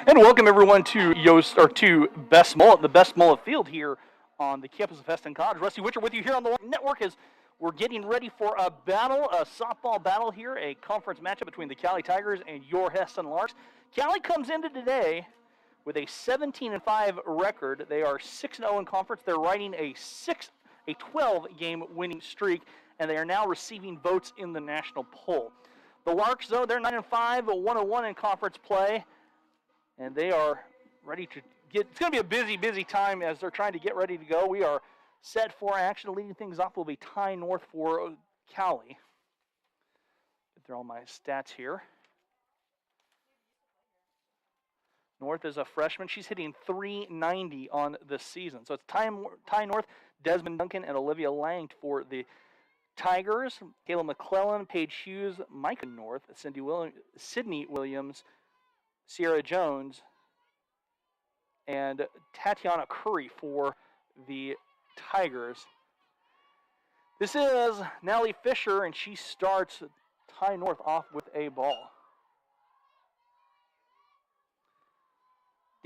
And welcome everyone to Best Mullet, the Best Mullet Field here on the campus of Hesston College. Rusty Witcher with you here on the network as we're getting ready for a battle, a softball battle here, a conference matchup between the Cowley Tigers and your Hesston Larks. Cowley comes into today with a 17-5 record. They are 6-0 in conference. They're riding a 12-game winning streak, and they are now receiving votes in the national poll. The Larks, though, they're 9-5, 101 in conference play. And they are ready to get, it's going to be a busy time as they're trying to get ready to go. We are set for action. Leading things off will be Ty North for Cowley. Get through all my stats here. North is a freshman. She's hitting .390 on the season. So it's Ty North, Desmond Duncan, and Olivia Lang for the Tigers. Kayla McClellan, Paige Hughes, Micah North, Sydney Williams, Sierra Jones, and Tatiana Curry for the Tigers. This is Natalie Fisher, and she starts Ty North off with a ball.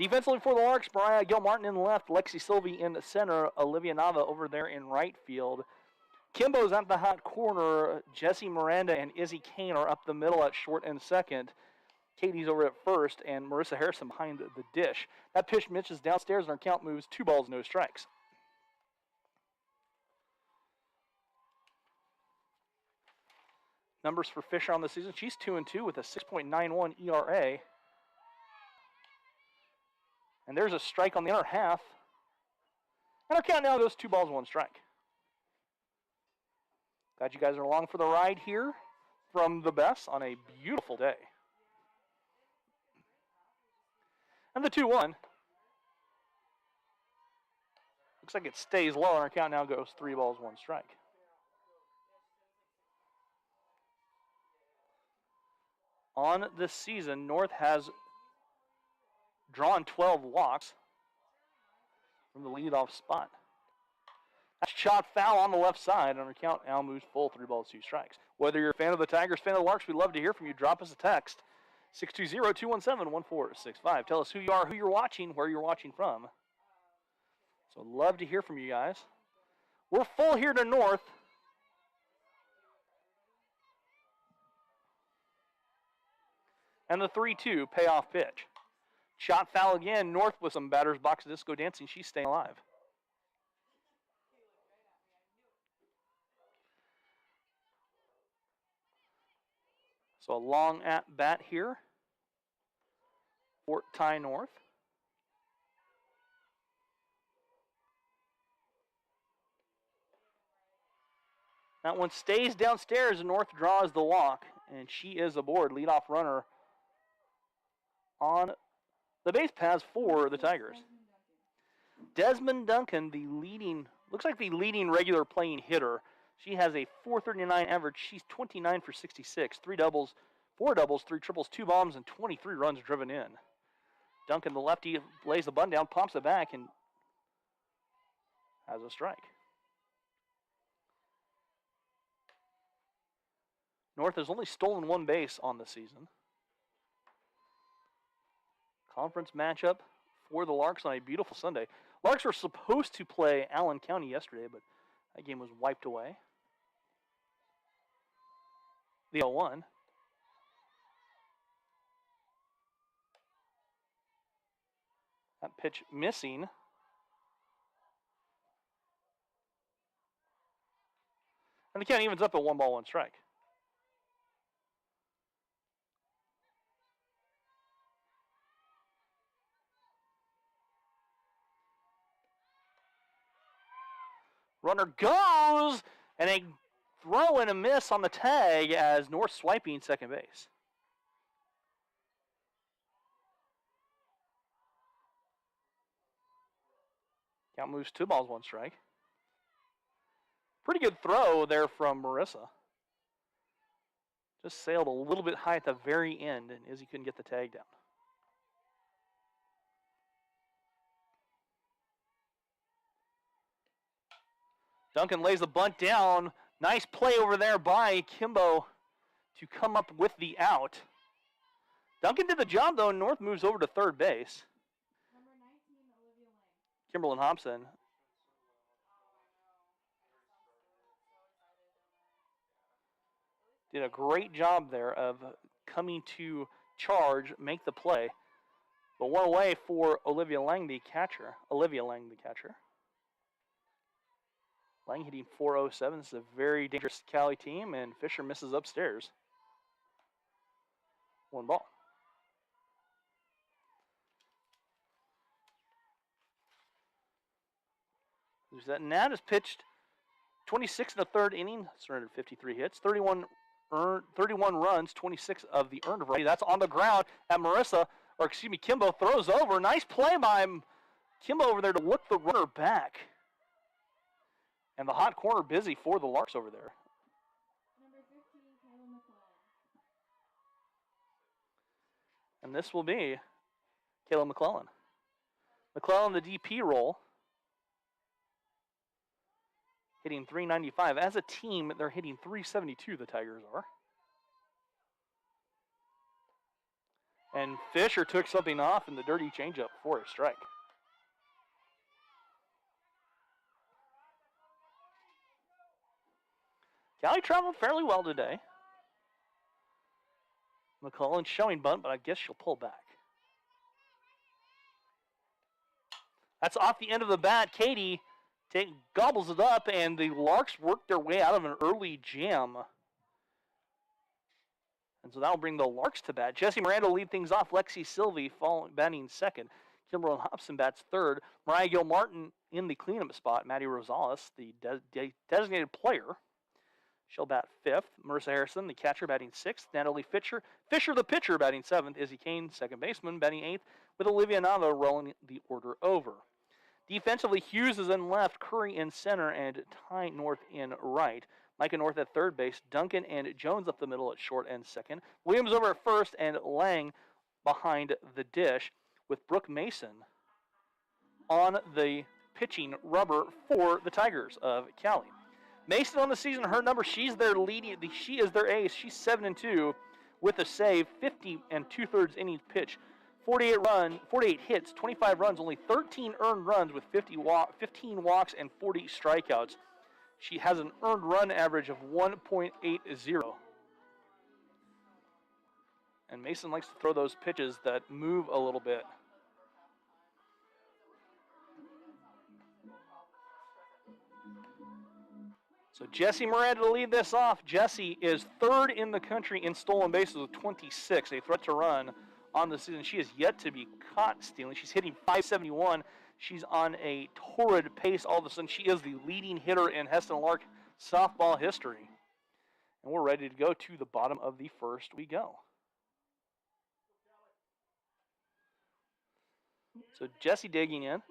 Defensively for the Larks, Mariah Gilmartin in left, Lexi Sylvie in the center, Olivia Nava over there in right field. Kimbo's at the hot corner. Jessie Miranda and Izzy Kane are up the middle at short and second. Katie's over at first, and Marissa Harrison behind the dish. That pitch misses downstairs, and our count moves 2 balls, no strikes. Numbers for Fisher on the season. She's 2-2 with a 6.91 ERA. And there's a strike on the other half. And our count now goes 2 balls, 1 strike. Glad you guys are along for the ride here from the best on a beautiful day. And the 2-1. Looks like it stays low, and our count now goes 3 balls, 1 strike. On this season, North has drawn 12 walks from the leadoff spot. That's shot foul on the left side, and our count now moves full, 3 balls, 2 strikes. Whether you're a fan of the Tigers, fan of the Larks, we'd love to hear from you. Drop us a text. 620-217-1465. Tell us who you are, who you're watching, where you're watching from. So love to hear from you guys. We're full here to North. And the 3-2 payoff pitch. Shot foul again. North with some batter's box disco dancing. She's staying alive. So a long at bat here for Ty North. That one stays downstairs, and North draws the walk, and she is aboard. Leadoff runner on the base paths for the Tigers. Desmond Duncan, looks like the leading regular playing hitter. She has a .439 average. She's 29 for 66. 3 doubles, 4 doubles, 3 triples, 2 bombs, and 23 runs driven in. Duncan, the lefty, lays the bunt down, pumps it back, and has a strike. North has only stolen 1 base on the season. Conference matchup for the Larks on a beautiful Sunday. Larks were supposed to play Allen County yesterday, but that game was wiped away. The 0-1. That pitch missing. And the count evens up at 1 ball, 1 strike. Runner goes, and a throw and a miss on the tag as North swiping second base. Count moves 2 balls, 1 strike. Pretty good throw there from Marissa. Just sailed a little bit high at the very end, and Izzy couldn't get the tag down. Duncan lays the bunt down. Nice play over there by Kimbo to come up with the out. Duncan did the job, though. North moves over to third base. Number 19, Olivia Lang. Kimberlyn Hobson. Did a great job there of coming to charge, make the play. But one away for Olivia Lang, the catcher. Lang hitting .407. This is a very dangerous Cowley team, and Fisher misses upstairs. 1 ball. Nat has pitched 26 in the third inning, surrendered 53 hits, 31 runs, 26 of the earned run. That's on the ground at Kimbo throws over. Nice play by Kimbo over there to look the runner back. And the hot corner busy for the Larks over there. Number 15, Kayla McClellan. And this will be Kayla McClellan. McClellan, the DP role, hitting .395. As a team, they're hitting .372, the Tigers are. And Fisher took something off in the dirty changeup for a strike. Cowley traveled fairly well today. McClellan showing bunt, but I guess she'll pull back. That's off the end of the bat. Katie gobbles it up, and the Larks work their way out of an early jam. And so that'll bring the Larks to bat. Jessie Miranda will lead things off. Lexi Sylvie batting second. Kimberlyn Hobson bats third. Mariah Gilmartin in the cleanup spot. Maddie Rosales, the designated player, she'll bat fifth. Marissa Harrison, the catcher, batting sixth. Natalie Fisher, the pitcher, batting seventh. Izzy Kane, second baseman, batting eighth, with Olivia Nava rolling the order over. Defensively, Hughes is in left, Curry in center, and Ty North in right. Micah North at third base, Duncan and Jones up the middle at short and second. Williams over at first, and Lang behind the dish, with Brooke Mason on the pitching rubber for the Tigers of Cowley. Mason on the season, her number, she is their ace. She's 7-2 with a save, 50 2/3 innings pitch, 48 hits, 25 runs, only 13 earned runs with 15 walks and 40 strikeouts. She has an earned run average of 1.80. And Mason likes to throw those pitches that move a little bit. So Jessie Miranda to lead this off. Jessie is third in the country in stolen bases with 26, a threat to run on the season. She is yet to be caught stealing. She's hitting .571. She's on a torrid pace. All of a sudden, she is the leading hitter in Hesston Lark softball history. And we're ready to go to the bottom of the first. We go. So Jessie digging in.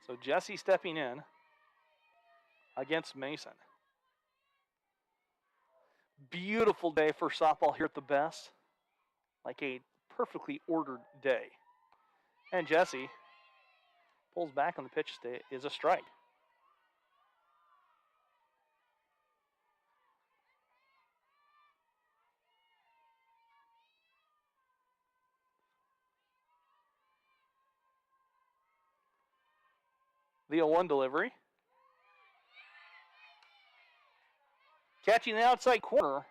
So Jessie stepping in against Mason. Beautiful day for softball here at the Best. Like a perfectly ordered day. And Jessie pulls back on the pitch is a strike. The 0-1 delivery. Catching the outside corner.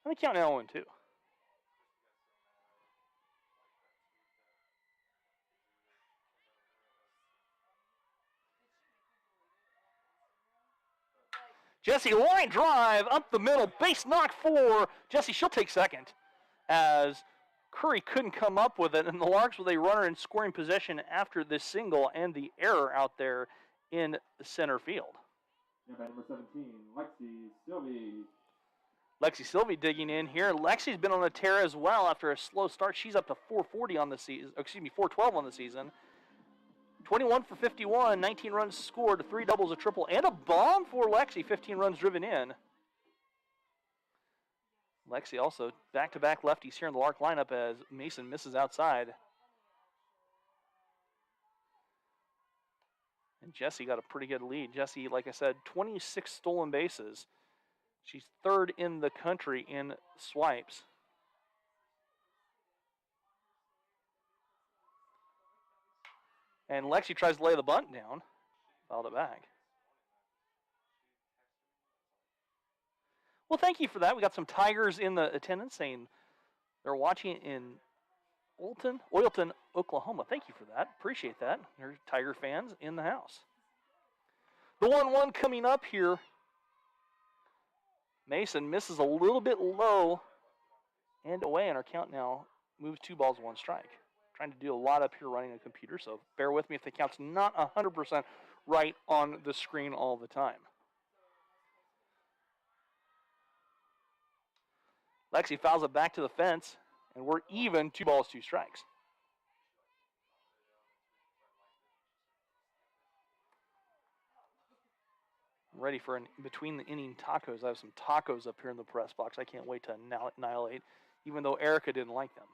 And the count now 0-2. Jessie, line drive up the middle. Base knock for Jessie. She'll take second as Curry couldn't come up with it, and the Larks with a runner in scoring position after this single and the error out there in center field. Yeah, number 17, Lexi Sylvie. Lexi Sylvie digging in here. Lexi's been on a tear as well after a slow start. She's up to 440 on the season. 412 on the season. 21 for 51, 19 runs scored, 3 doubles, a triple, and a bomb for Lexi. 15 runs driven in. Lexi also back-to-back lefties here in the Lark lineup as Mason misses outside. And Jessie got a pretty good lead. Jessie, like I said, 26 stolen bases. She's third in the country in swipes. And Lexi tries to lay the bunt down. Fouled it back. Well, thank you for that. We got some Tigers in the attendance saying they're watching in Oilton, Oklahoma. Thank you for that. Appreciate that. There's Tiger fans in the house. The 1-1 coming up here. Mason misses a little bit low and away, and our count now moves 2 balls, 1 strike. Trying to do a lot up here running a computer, so bear with me if the count's not 100% right on the screen all the time. Lexi fouls it back to the fence, and we're even 2 balls, 2 strikes. I'm ready for between the inning tacos. I have some tacos up here in the press box. I can't wait to annihilate, even though Erica didn't like them.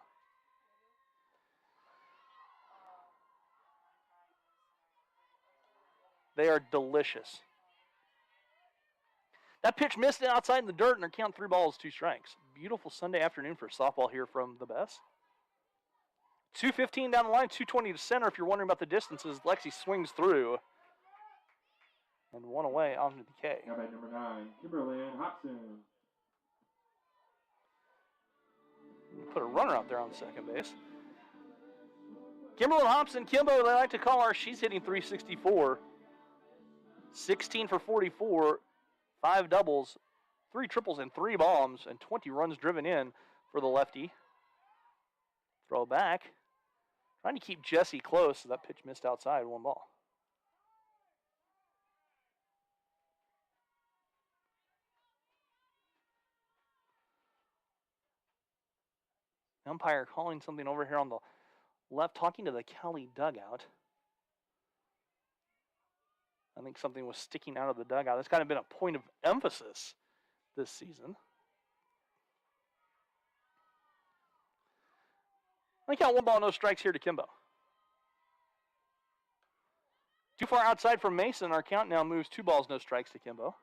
They are delicious. That pitch missed it outside in the dirt, and their count 3 balls, 2 strikes. Beautiful Sunday afternoon for softball here from the Bess. 2:15 down the line, 2:20 to center. If you're wondering about the distances, Lexi swings through. And 1 away on the K. Now by number 9, Kimberly Hobson. Put a runner out there on second base. Kimberly Hobson, Kimbo, they like to call her. She's hitting .364. 16 for 44, 5 doubles, 3 triples, and 3 bombs, and 20 runs driven in for the lefty. Throw back. Trying to keep Jessie close, so that pitch missed outside, 1 ball. Umpire calling something over here on the left, talking to the Cowley dugout. I think something was sticking out of the dugout. That's kind of been a point of emphasis this season. I count 1 ball, no strikes here to Kimbo. Too far outside from Mason. Our count now moves 2 balls, no strikes to Kimbo.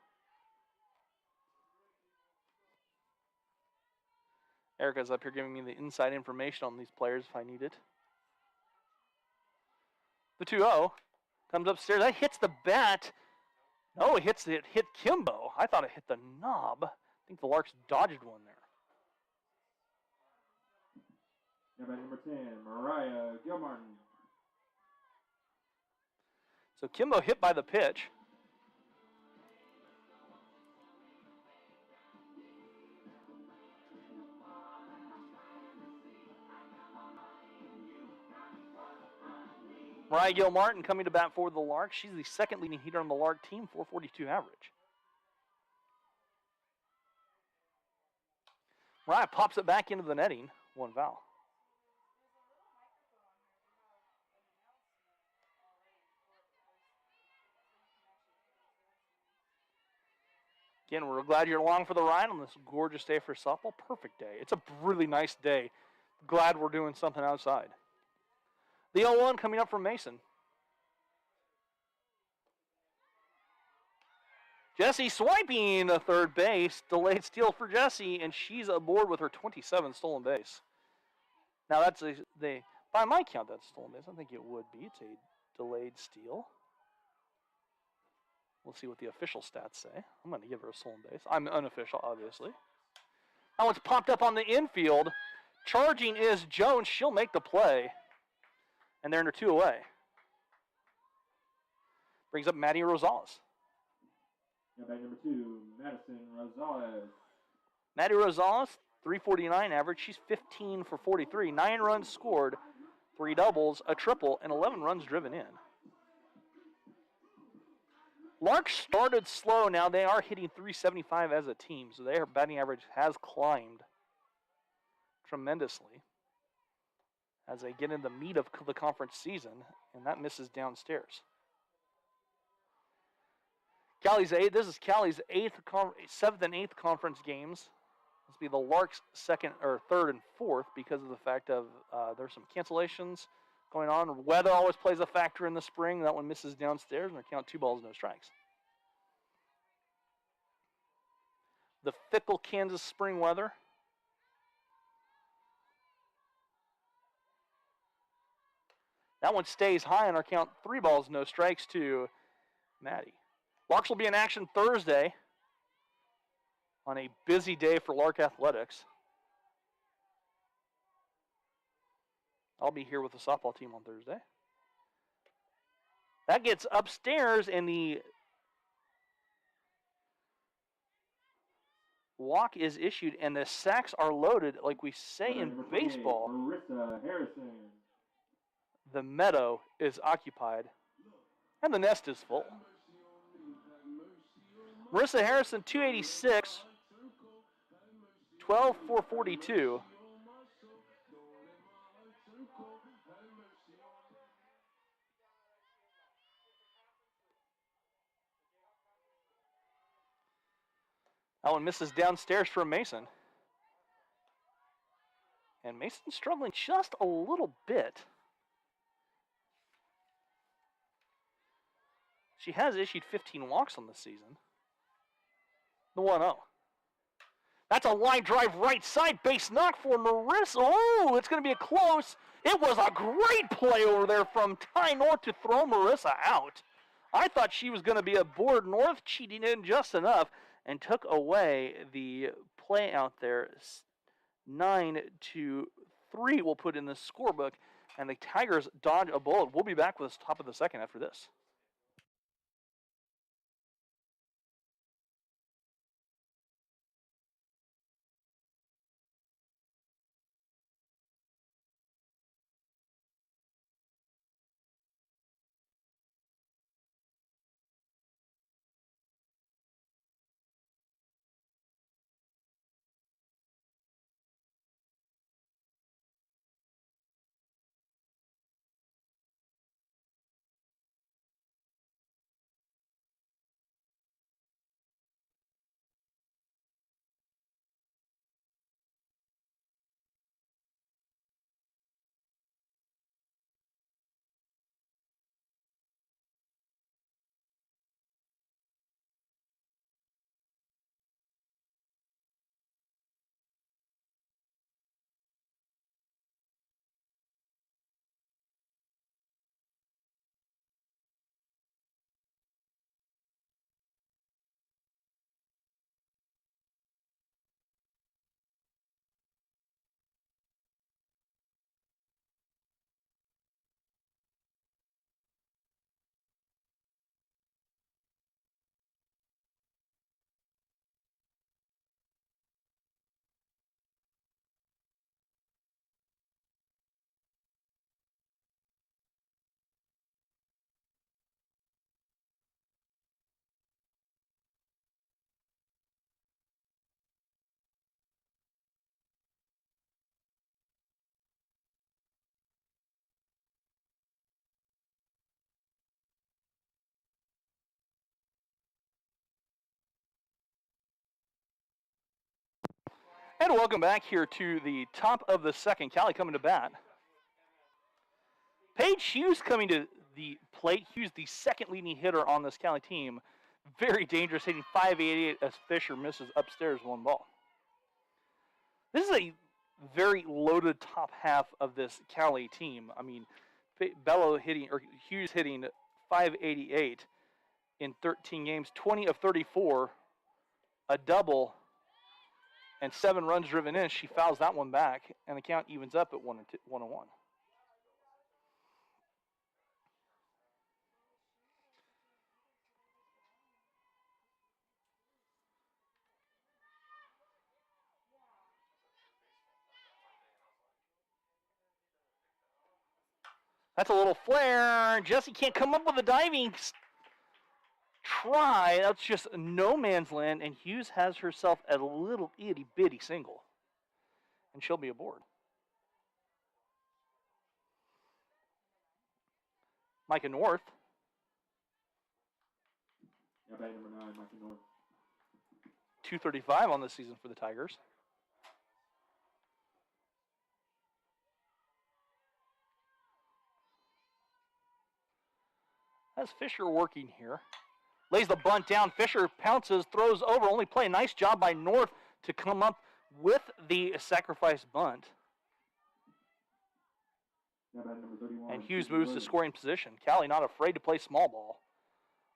Erica's up here giving me the inside information on these players if I need it. The 2-0 comes upstairs. That hits the bat. No, it hit Kimbo. I thought it hit the knob. I think the Larks dodged one there. Now by number 10, Mariah Gilmartin. So Kimbo hit by the pitch. Mariah Gilmartin coming to bat for the Larks. She's the second leading hitter on the Lark team, .442 average. Mariah pops it back into the netting, 1 foul. Again, we're glad you're along for the ride on this gorgeous day for softball. Perfect day. It's a really nice day. Glad we're doing something outside. The 0-1 coming up from Mason. Jessie swiping a third base. Delayed steal for Jessie, and she's aboard with her 27th stolen base. Now that's by my count, that's stolen base. I think it would be. It's a delayed steal. We'll see what the official stats say. I'm going to give her a stolen base. I'm unofficial, obviously. That one's popped up on the infield. Charging is Jones. She'll make the play. And they're under 2 away. Brings up Maddie Rosales. Now by number 2, Madison Rosales. Maddie Rosales, .349 average. She's 15 for 43. 9 runs scored, 3 doubles, a triple, and 11 runs driven in. Larks started slow. Now they are hitting .375 as a team, so their batting average has climbed tremendously as they get in the meat of the conference season, and that misses downstairs. This is Cowley's 7th and 8th conference games. This will be the Larks' second or third and fourth because of the fact of there's some cancellations going on. Weather always plays a factor in the spring. That one misses downstairs, and they count 2 balls, no strikes. The fickle Kansas spring weather. That one stays high on our count. 3 balls, no strikes to Maddie. Larks will be in action Thursday on a busy day for Lark Athletics. I'll be here with the softball team on Thursday. That gets upstairs, and the walk is issued, and the sacks are loaded, like we say in baseball. Marissa Harrison. The meadow is occupied, and the nest is full. Marissa Harrison, 286, 12,442. That one misses downstairs from Mason. And Mason's struggling just a little bit. She has issued 15 walks on the season. The 1-0. That's a line drive right side, base knock for Marissa. Oh, it's going to be a close. It was a great play over there from Ty North to throw Marissa out. I thought she was going to be aboard. North cheating in just enough and took away the play out there. 9-3 we'll put in the scorebook, and the Tigers dodge a bullet. We'll be back with the top of the second after this. And welcome back here to the top of the second. Cowley coming to bat. Paige Hughes coming to the plate. Hughes, the second leading hitter on this Cowley team. Very dangerous, hitting .588 as Fisher misses upstairs 1 ball. This is a very loaded top half of this Cowley team. I mean, Hughes hitting .588 in 13 games, 20 of 34, a double, and 7 runs driven in. She fouls that one back, and the count evens up at 1-1. That's a little flare. Jesse can't come up with a diving try. That's just no man's land, and Hughes has herself a little itty-bitty single. And she'll be aboard. Micah North. Yeah, batting number 9, Micah North. 235 on the season for the Tigers. That's Fisher working here. Lays the bunt down. Fisher pounces, throws over. Only play. Nice job by North to come up with the sacrifice bunt. Now batting number 31. And Hughes moves to scoring position. Cowley not afraid to play small ball.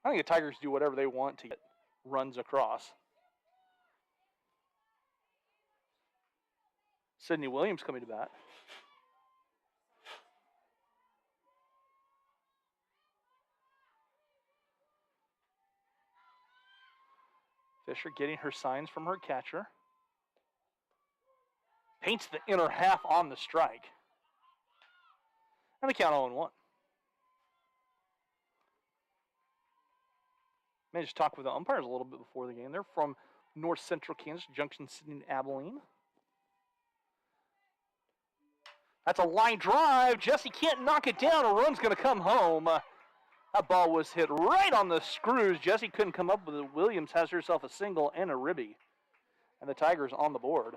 I think the Tigers do whatever they want to get runs across. Sidney Williams coming to bat. Fisher getting her signs from her catcher. Paints the inner half on the strike. And the count 0-1. May just talk with the umpires a little bit before the game. They're from North Central Kansas, Junction City, and Abilene. That's a line drive. Jesse can't knock it down. A run's going to come home. That ball was hit right on the screws. Jesse couldn't come up with it. Williams has herself a single and a ribby. And the Tigers on the board.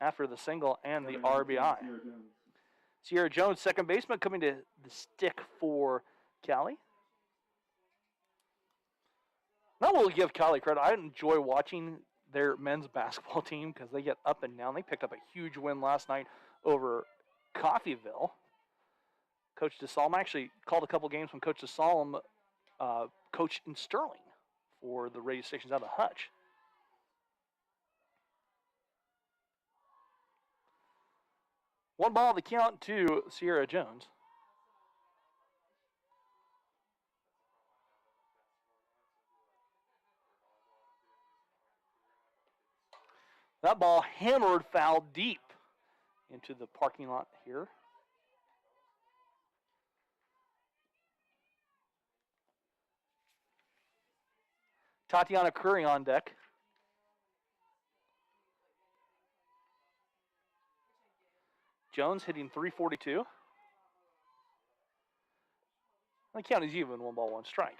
After the single and the RBI. Sierra Jones, second baseman, coming to the stick for Cowley. Now we'll give Cowley credit. I enjoy watching their men's basketball team because they get up and down. They picked up a huge win last night over Coffeyville. Coach DeSalm actually called a couple games when Coach DeSalm coached in Sterling for the radio stations out of Hutch. One ball the count to Sierra Jones. That ball hammered foul deep into the parking lot here. Tatiana Curry on deck. Jones hitting .342. The count is even, 1 ball, 1 strike.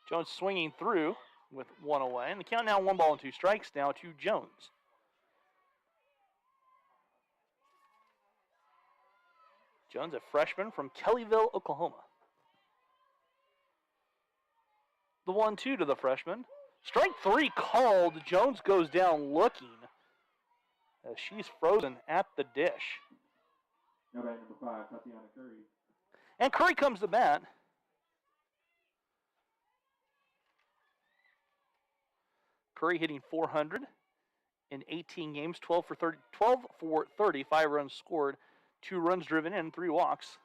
Jones swinging through with 1 away, and the count now 1 ball and 2 strikes now to Jones. Jones, a freshman from Kellyville, Oklahoma. The 1-2 to the freshman. Strike 3 called. Jones goes down looking as she's frozen at the dish. Now batting number 5, Tatiana Curry. And Curry comes to bat. Curry hitting .400 in 18 games, 12 for 30, 5 runs scored, 2 runs driven in, 3 walks,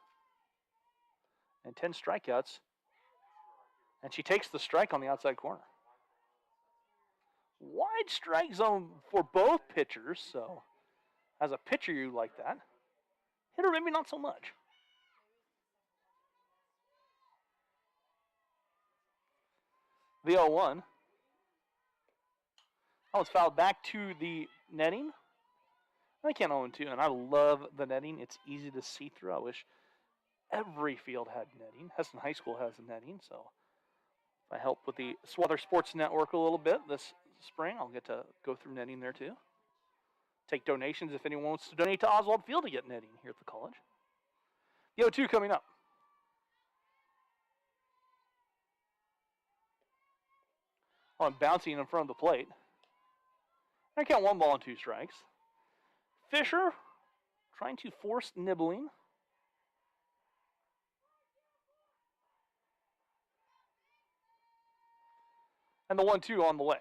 and 10 strikeouts. And she takes the strike on the outside corner. Wide strike zone for both pitchers, so as a pitcher you like that. Hitter maybe not so much. The 0-1. That was fouled back to the netting. I can't 0-2, and I love the netting. It's easy to see through. I wish every field had netting. Hesston High School has netting, so if I help with the Swather Sports Network a little bit this spring, I'll get to go through netting there too. Take donations if anyone wants to donate to Oswald Field to get netting here at the college. The 0-2 coming up. Oh, I'm bouncing in front of the plate. I count 1 ball and 2 strikes. Fisher trying to force nibbling. And the 1-2 on the way.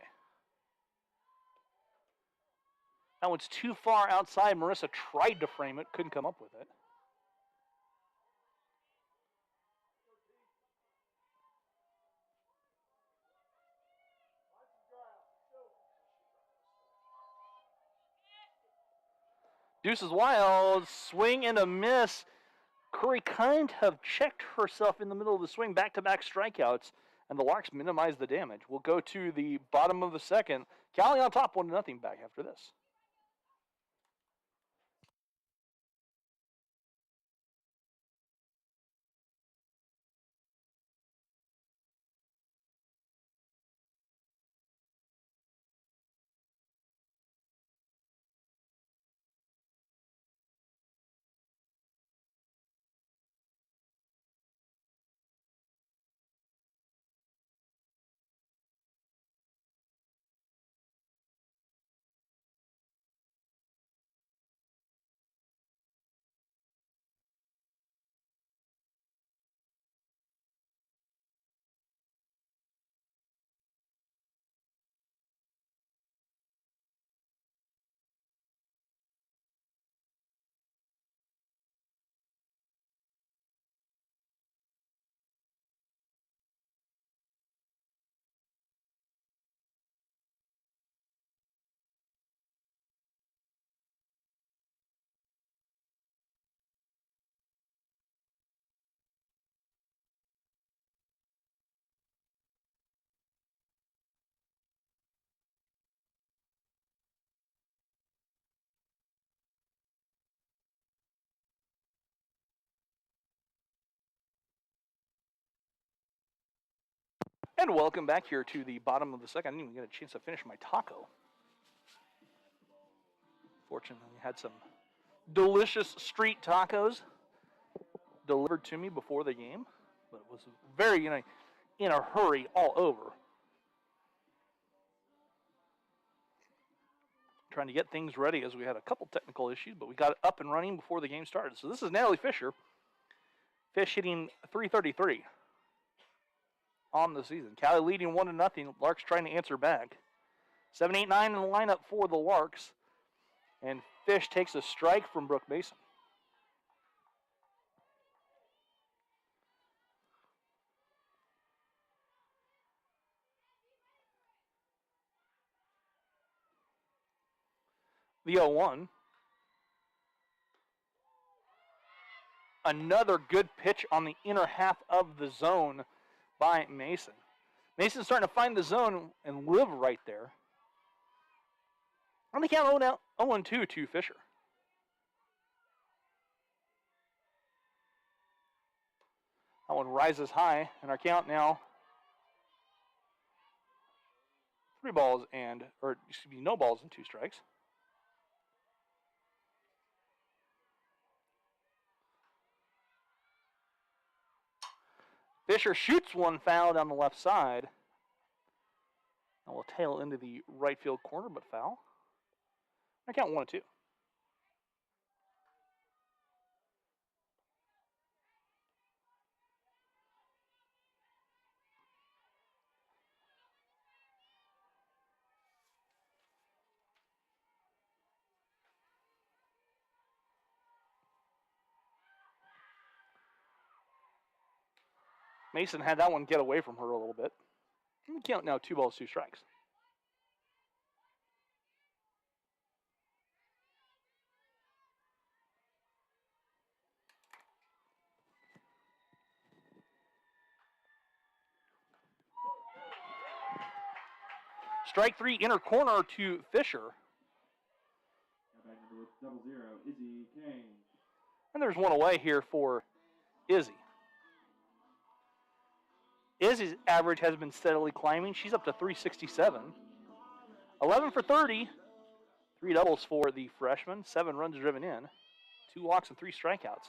That one's too far outside. Marissa tried to frame it, couldn't come up with it. Deuces wild, swing and a miss. Curry kind of checked herself in the middle of the swing, back-to-back strikeouts, and the Larks minimize the damage. We'll go to the bottom of the second. Cowley on top, 1-0 back after this. And welcome back here to the bottom of the second. I didn't even get a chance to finish my taco. Fortunately, I had some delicious street tacos delivered to me before the game, but it was very, in a hurry all over. Trying to get things ready as we had a couple technical issues, but we got it up and running before the game started. So this is Natalie Fisher. Fish hitting .333 on the season. Cowley leading 1-0. Larks trying to answer back. 7-8-9 in the lineup for the Larks. And Fish takes a strike from Brooke Mason. The 0-1. Another good pitch on the inner half of the zone by Mason. Mason's starting to find the zone and live right there. On the count 0-2 to Fisher. That one rises high, and our count now no balls and 2 strikes. Fisher shoots one foul down the left side. And will tail into the right field corner, but foul. I count 1-2. Mason had that one get away from her a little bit. We count now 2 balls, 2 strikes. Strike 3, inner corner to Fisher. Back number 00, Izzy Kane. And there's one away here for Izzy. Izzy's average has been steadily climbing. She's up to .367. 11 for 30. 3 doubles for the freshman. 7 runs driven in. 2 walks and 3 strikeouts.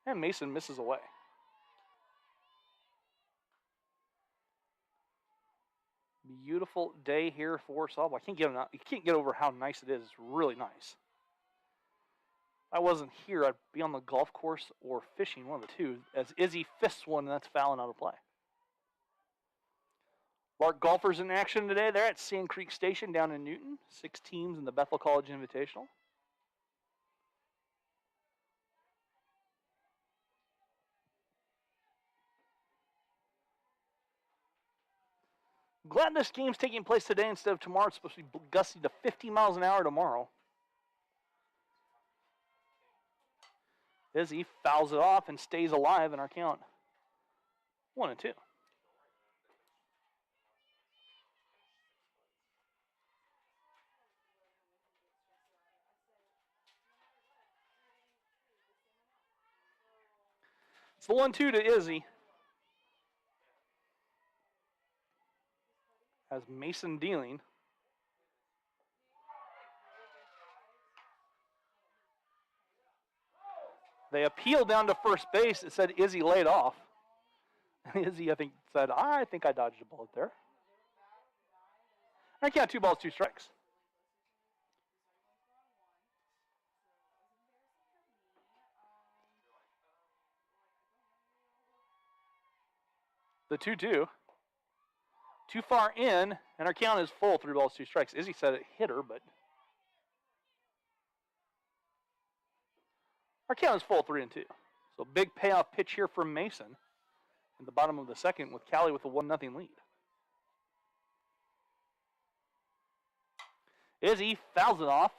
And Mason misses away. Beautiful day here for softball. You can't get over how nice it is. It's really nice. If I wasn't here, I'd be on the golf course or fishing, one of the two, as Izzy fists one, and that's fouling out of play. Lark golfers in action today. They're at Sand Creek Station down in Newton. 6 teams in the Bethel College Invitational. Glad this game's taking place today instead of tomorrow. It's supposed to be gusty to 50 miles an hour tomorrow. Izzy fouls it off and stays alive in our count. 1-2. It's the 1-2 to Izzy. As Mason dealing. They appealed down to first base. It said Izzy laid off. Izzy, I think, said, I think I dodged a bullet there. I count 2 balls, 2 strikes. The 2-2. Too far in, and our count is full, 3 balls, 2 strikes. Izzy said it hit her, but our count is full, 3-2. So big payoff pitch here from Mason in the bottom of the second with Cowley with a 1-0 lead. Izzy fouls it off,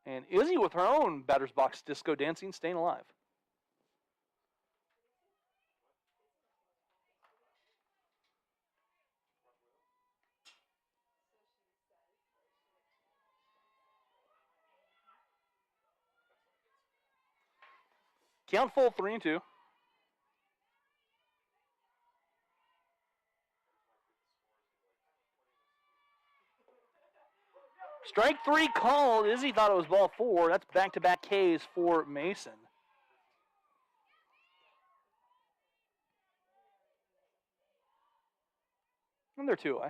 and Izzy with her own batter's box disco dancing, staying alive. Count full, 3-2. Strike 3 called. Izzy thought it was ball 4. That's back-to-back Ks for Mason. And they're 2 away.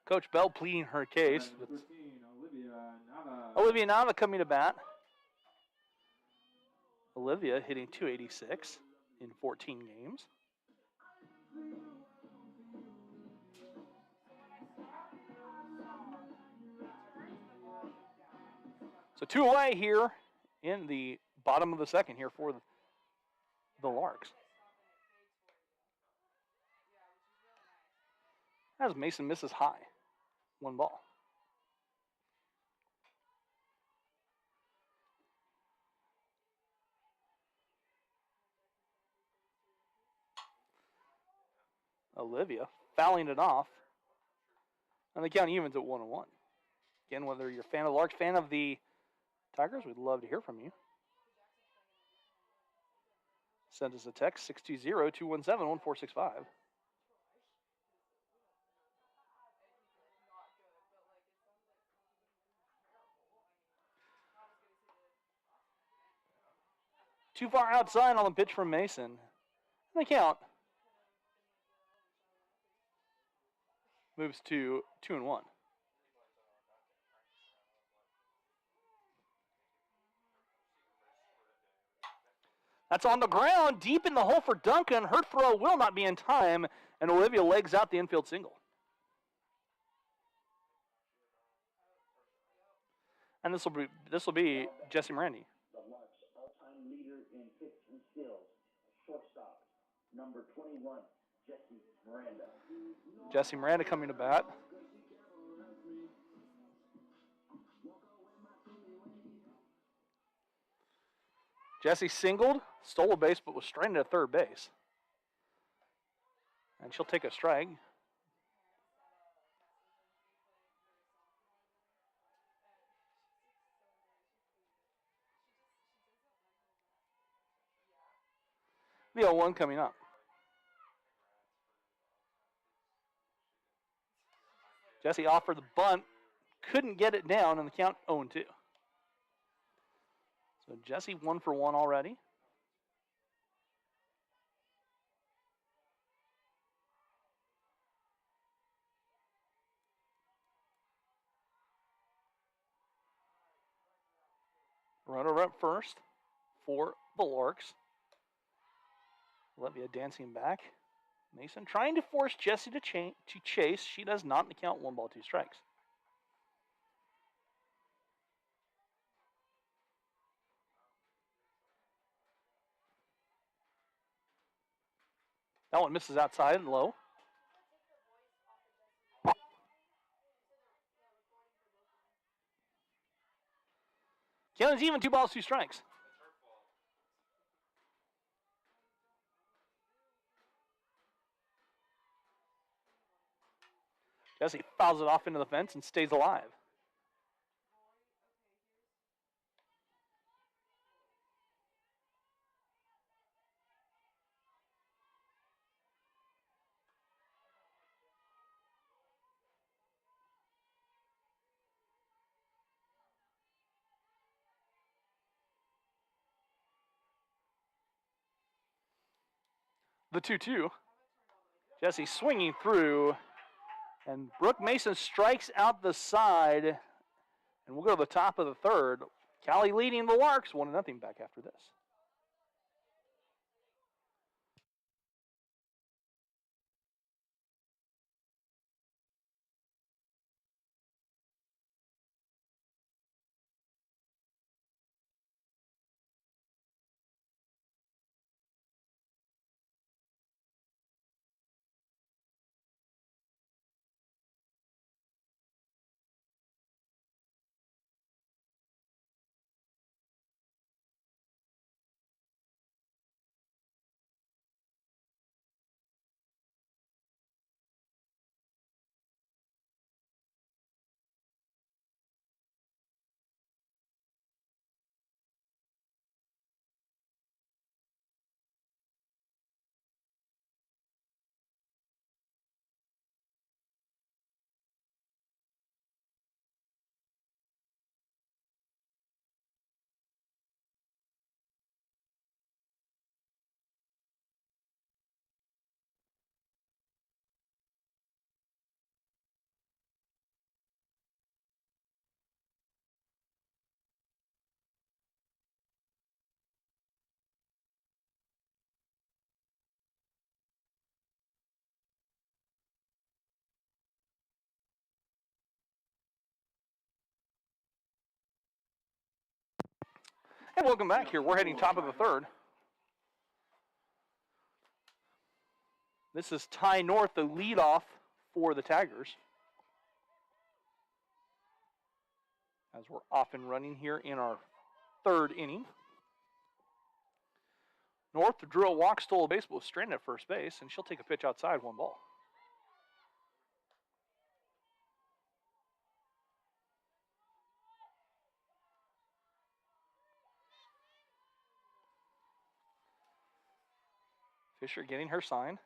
Coach Bell pleading her case. 13, Olivia Nava. Olivia Nava coming to bat. Olivia hitting .286 in 14 games. So 2 away here in the bottom of the second here for the Larks. As Mason misses high. 1 ball. Olivia fouling it off. And the count evens at 1-1. Again, whether you're a fan of the Larks, fan of the Tigers, we'd love to hear from you. Send us a text, 620-217-1465. Too far outside on the pitch from Mason. And the count moves to 2-1. That's on the ground, deep in the hole for Duncan. Her throw will not be in time, and Olivia legs out the infield single. And this will be Jesse Morandy. The Larks' all-time leader in hits and steals, shortstop, number 21, Jesse Miranda. Jesse Miranda coming to bat. Jesse singled, stole a base, but was stranded at third base. And she'll take a strike. The 0-1 coming up. Jesse offered the bunt, couldn't get it down, and the count 0-2. So Jesse 1 for 1 already. Runner up first for the Larks. Olivia dancing back. Mason trying to force Jesse to chase. She does not in the count. 1 ball, 2 strikes. That one misses outside and low. Count is even. 2 balls, 2 strikes. Jesse fouls it off into the fence and stays alive. The 2-2. Jesse swinging through. And Brooke Mason strikes out the side. And we'll go to the top of the third. Cowley leading the Larks 1-0 back after this. And welcome back here. We're heading top of the third. This is Ty North, the leadoff for the Tigers. As we're off and running here in our third inning. North drew a walk, stole a base, but was stranded at first base, and she'll take a pitch outside, 1 ball. Fisher getting her sign.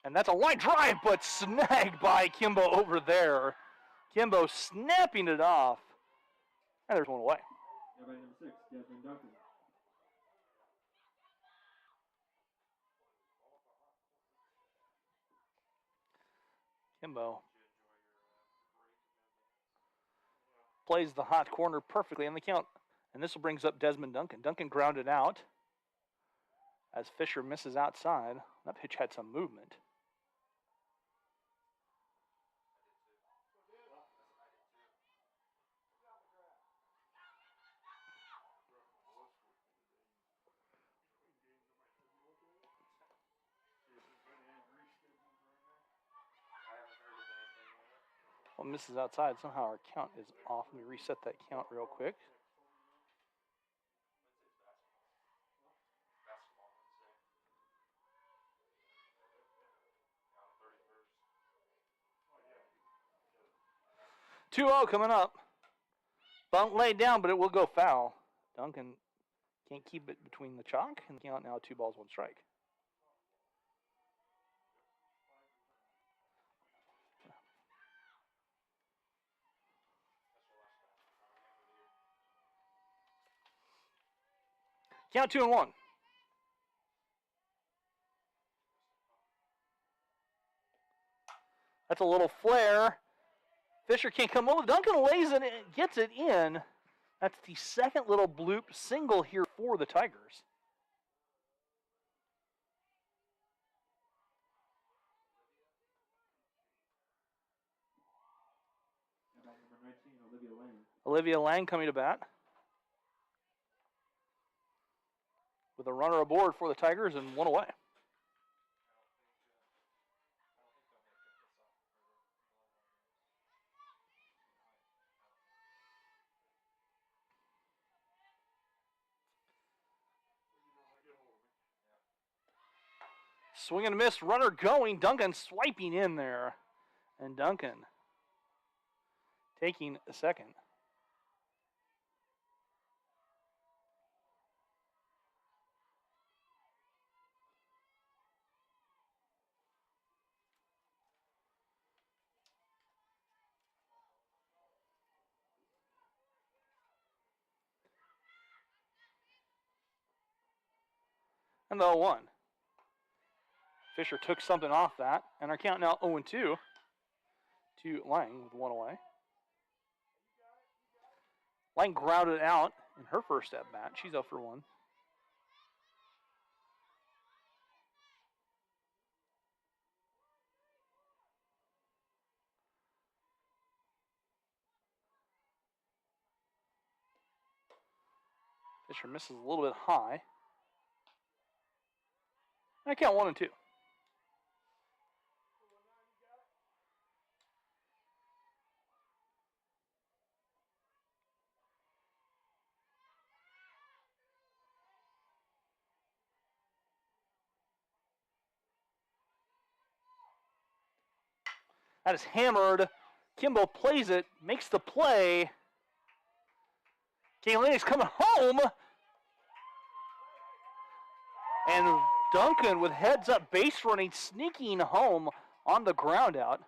And that's a line drive, but snagged by Kimbo over there. Kimbo snapping it off. And there's 1 away. Number 6, Desmond Duncan. Kimbo plays the hot corner perfectly on the count. And this brings up Desmond Duncan. Duncan grounded out as Fisher misses outside. That pitch had some movement. Well, misses outside. Somehow our count is off. Let me reset that count real quick. Two 2-0 coming up. Bunt laid down, but it will go foul. Duncan can't keep it between the chalk, and the count now 2 balls, 1 strike. Count 2-1. That's a little flare. Fisher can't come over. Duncan lays it in, gets it in. That's the second little bloop single here for the Tigers. Number 19, Olivia Lane. Olivia Lang coming to bat. With a runner aboard for the Tigers and 1 away. Swing and a miss, runner going. Duncan swiping in there. And Duncan taking a second. And the 0-1. Fisher took something off that, and our count now 0-2 to Lang with 1 away. Lang grounded out in her first at bat. She's up for 1. Fisher misses a little bit high. I count 1 and 2. That is hammered. Kimbo plays it, makes the play. Kaylini's coming home. And Duncan with heads up base running, sneaking home on the ground out.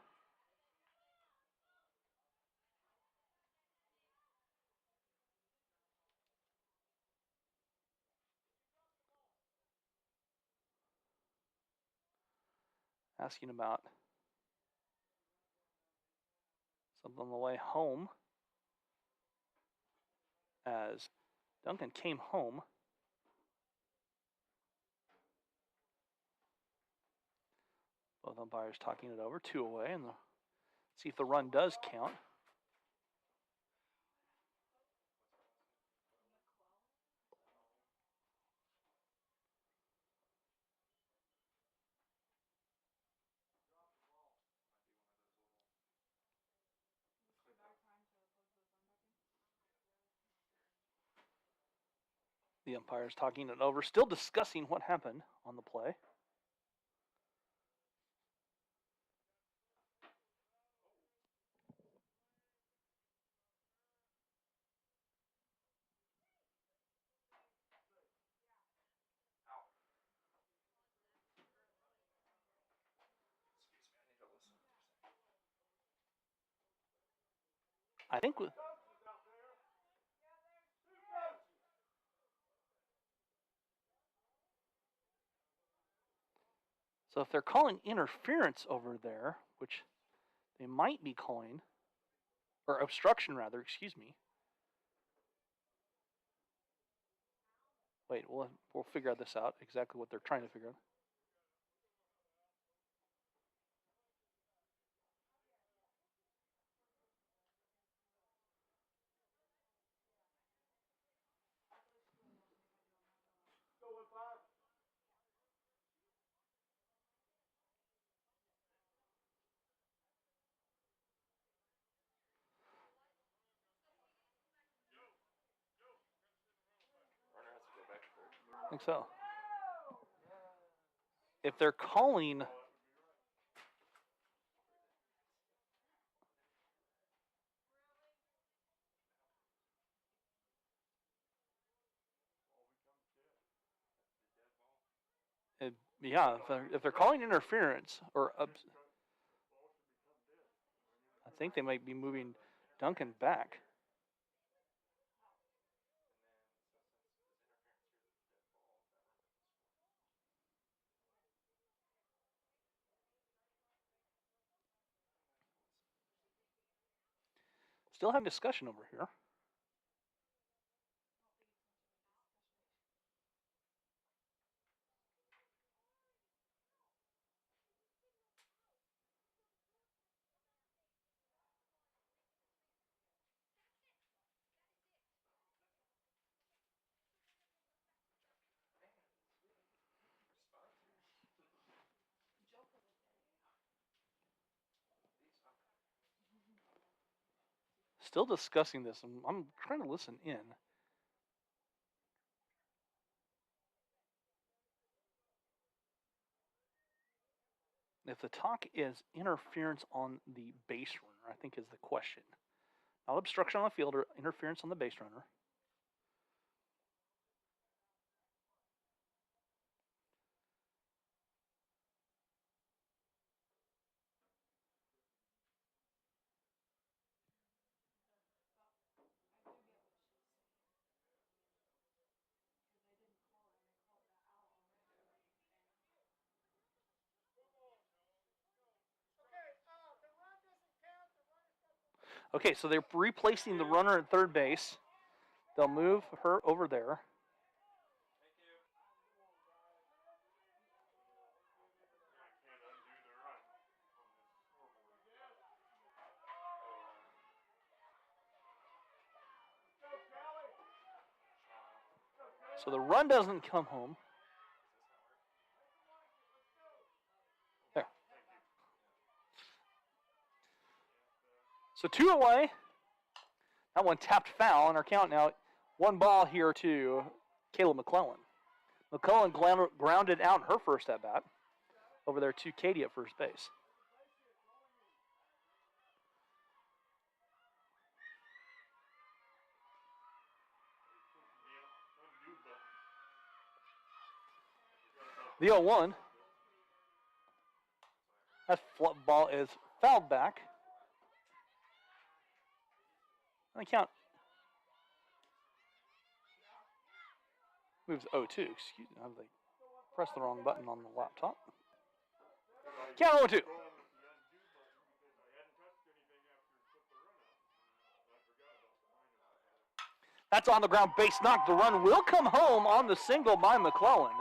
Asking about something on the way home as Duncan came home. Both umpires talking it over, 2 away, and see if the run does count. the umpires talking it over, still discussing what happened on the play. I think so. If they're calling interference over there, which they might be calling, or obstruction rather, excuse me. Wait, we'll figure this out, exactly what they're trying to figure out. I think so. If they're calling, yeah, if they're calling interference or I think they might be moving Duncan back. Still having discussion over here. Still discussing this. I'm trying to listen in. If the talk is interference on the base runner, I think is the question. Not obstruction on the field or interference on the base runner. Okay, so they're replacing the runner at third base. They'll move her over there. So the run doesn't come home. There. So 2 away. That one tapped foul, and our count now 1 ball here to Kayla McClellan. McClellan grounded out her first at bat over there to Katie at first base. The 0-1. That ball is fouled back. And the count moves 0-2. Excuse me, I pressed the wrong button on the laptop. Count 0-2. That's on the ground, base knock. The run will come home on the single by McClellan.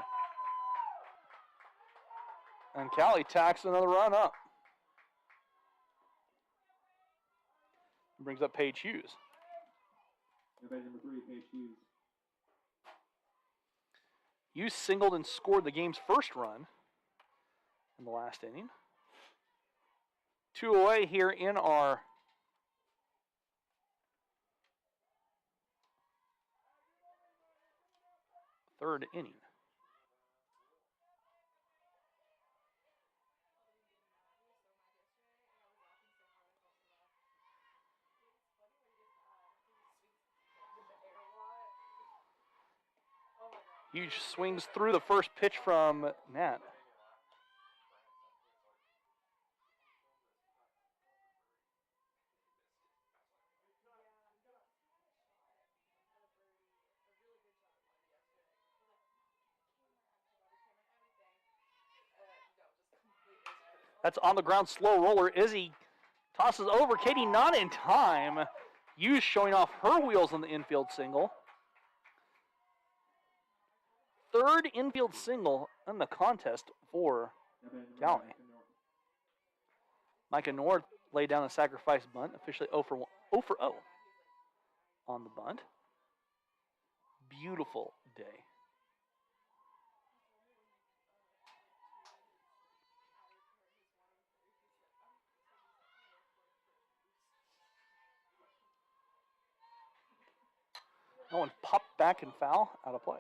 And Cowley tacks another run up. Brings up Paige Hughes. Number 3, Paige Hughes. Hughes singled and scored the game's first run in the last inning. 2 away here in our third inning. Huge swings through the first pitch from Nat. That's on the ground, slow roller. Izzy tosses over. Katie not in time. Hughes showing off her wheels on the infield single. Third infield single in the contest for Cowley. Micah North laid down a sacrifice bunt, officially 0 for 0 on the bunt. Beautiful day. That one popped back and foul, out of play.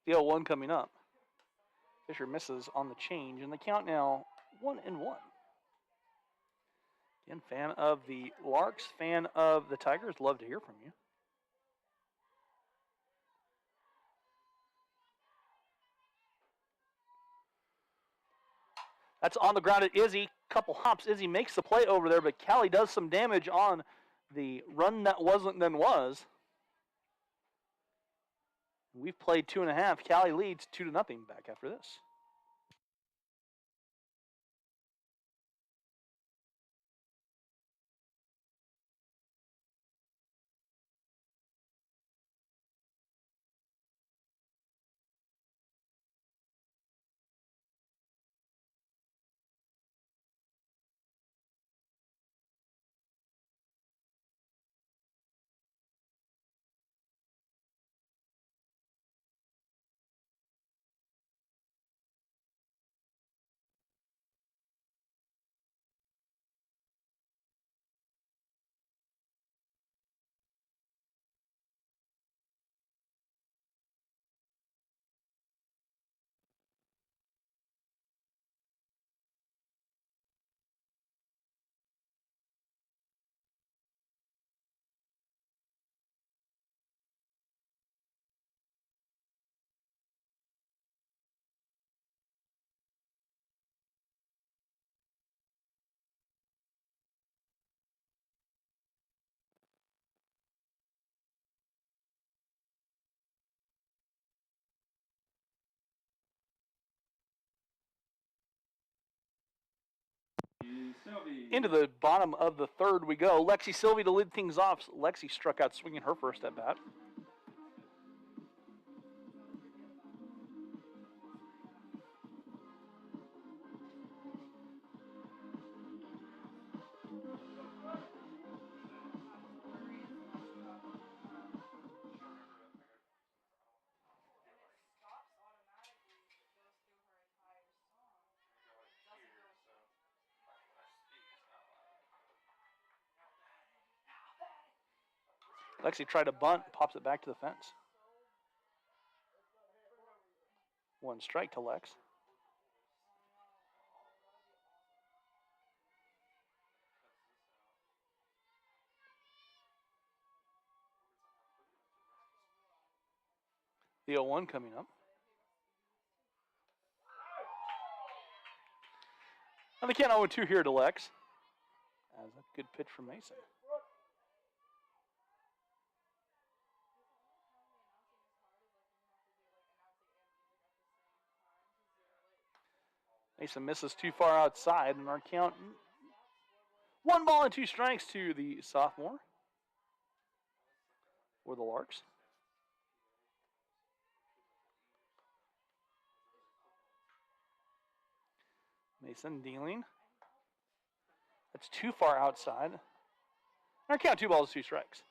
The 0-1 coming up. Fisher misses on the change, and the count now 1-1. Again, fan of the Larks, fan of the Tigers, love to hear from you. That's on the ground at Izzy. Couple hops. Izzy makes the play over there, but Cowley does some damage on the run that wasn't then was. We've played 2.5. Cowley leads 2-0 back after this. Into the bottom of the third we go. Lexi Sylvie to lead things off. Lexi struck out swinging her first at bat. Lexi tried to bunt, pops it back to the fence. 1 strike to Lex. The 0-1 coming up. And the count 0-2 here to Lex. As a good pitch from Mason. Mason misses too far outside, and our count 1 ball and 2 strikes to the sophomore for the Larks. Mason dealing. That's too far outside. Our count 2 balls, 2 strikes.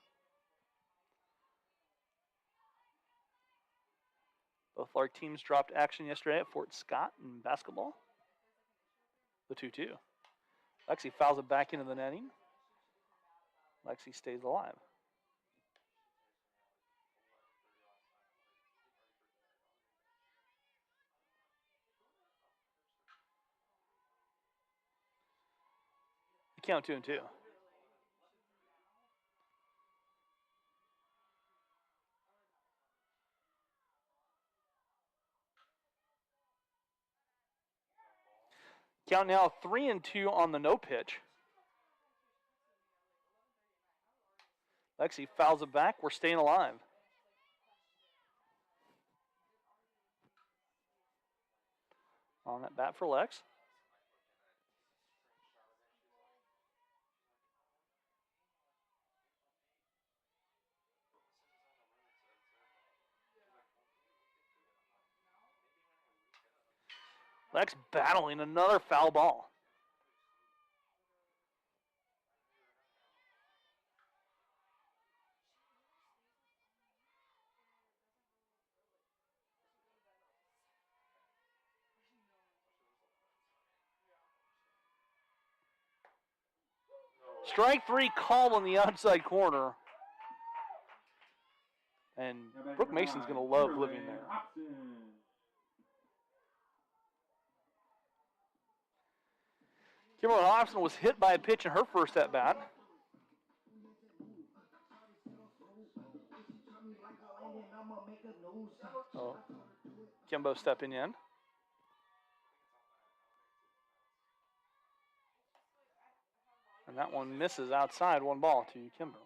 Both Lark teams dropped action yesterday at Fort Scott in basketball. The 2-2. Lexi fouls it back into the netting. Lexi stays alive. Count 2-2. Count now 3-2 on the no pitch. Lexi fouls it back. We're staying alive. On that bat for Lex. Lex battling another foul ball. Strike 3 called on the outside corner. And Brooke Mason's going to love living there. Kimberly Hobson was hit by a pitch in her first at bat. Oh, Kimbo stepping in. And that one misses outside, 1 ball to Kimberly.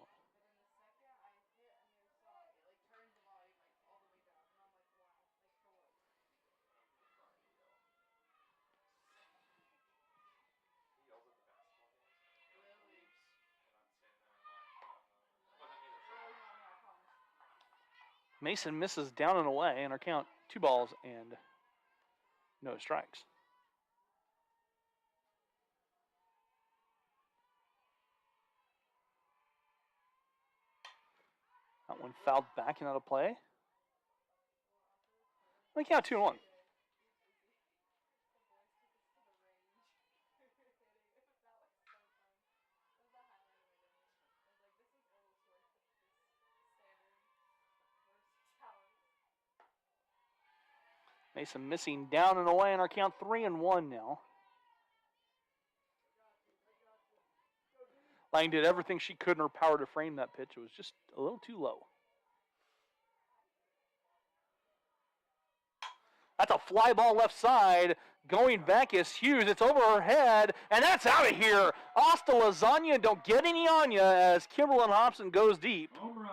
Mason misses down and away, and our count 2 balls and no strikes. That one fouled back and out of play. We count 2-1. Mason missing down and away, and our count 3-1 now. Lang did everything she could in her power to frame that pitch. It was just a little too low. That's a fly ball left side. Going back is Hughes. It's over her head, and that's out of here. Hasta lasagna, don't get any on ya as Kimberlyn Hobson goes deep. Home run,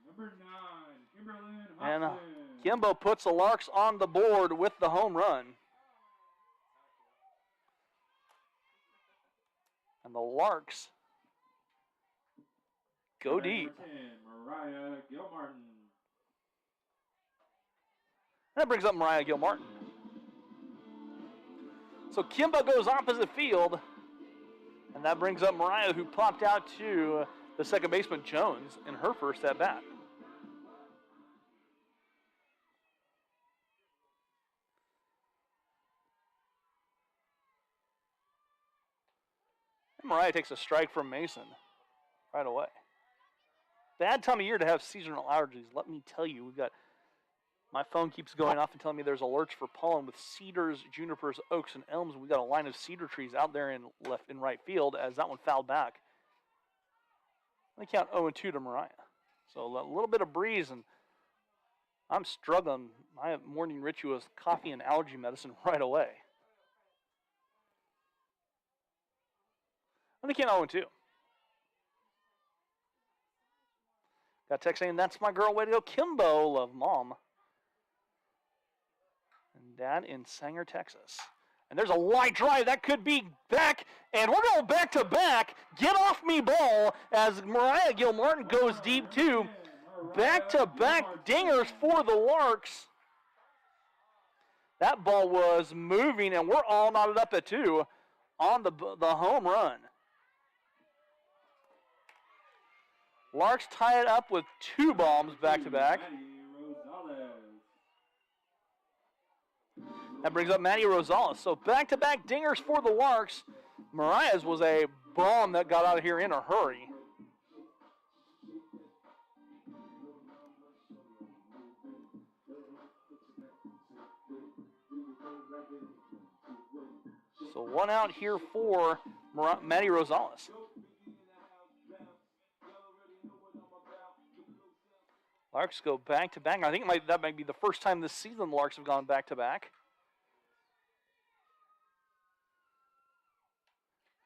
number 9, Kimberlyn And Hobson. Kimbo puts the Larks on the board with the home run. And the Larks go deep. Number 10, Mariah Gilmartin. That brings up Mariah Gilmartin. So Kimbo goes opposite field, and that brings up Mariah, who popped out to the second baseman Jones in her first at bat. And Mariah takes a strike from Mason right away. Bad time of year to have seasonal allergies. Let me tell you, we've got. My phone keeps going off and telling me there's alerts for pollen with cedars, junipers, oaks, and elms. We've got a line of cedar trees out there in left and right field as that one fouled back. They count 0-2 to Mariah. So a little bit of breeze, and I'm struggling. My morning ritual is coffee and allergy medicine right away. And they count 0-2. Got a text saying, that's my girl, way to go, Kimbo, love mom. And dad in Sanger, Texas. And there's a light drive. That could be back. And we're going back to back. Get off me ball as Mariah Gilmartin goes deep too. Back-to-back dingers for the Larks. That ball was moving, and we're all knotted up at 2 on the home run. Larks tie it up with 2 bombs back to back. That brings up Maddie Rosales. So back-to-back dingers for the Larks. Mariah's was a bomb that got out of here in a hurry. So 1 out here for Maddie Rosales. Larks go back-to-back. I think that might be the first time this season the Larks have gone back-to-back.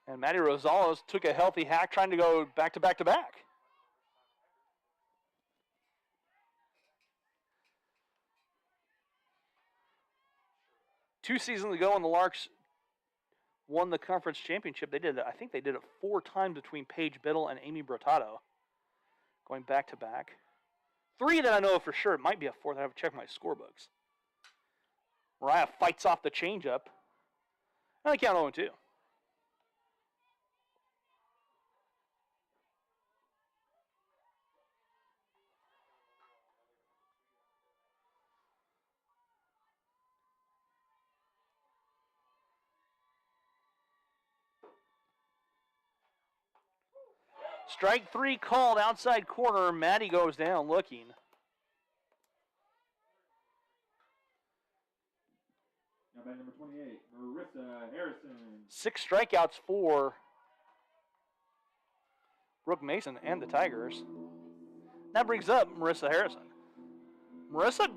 And Maddie Rosales took a healthy hack trying to go back-to-back-to-back. Two seasons ago when the Larks won the conference championship, I think they did it 4 times between Paige Biddle and Amy Brotado. Going back-to-back. 3 that I know for sure. It might be a 4th. I have to check my scorebooks. Mariah fights off the changeup. And they count 0-2. Strike 3 called outside corner. Maddie goes down looking. Now batting number 28, Marissa Harrison. 6 strikeouts for Brooke Mason and the Tigers. That brings up Marissa Harrison. Marissa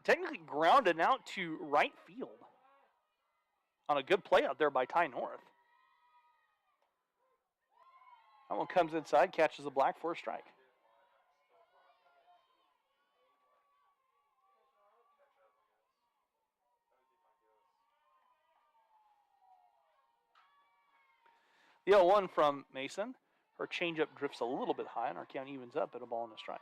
technically grounded out to right field on a good play out there by Ty North. That one comes inside, catches the black for a strike. The 0-1 from Mason. Her changeup drifts a little bit high, and our count evens up at a ball and a strike.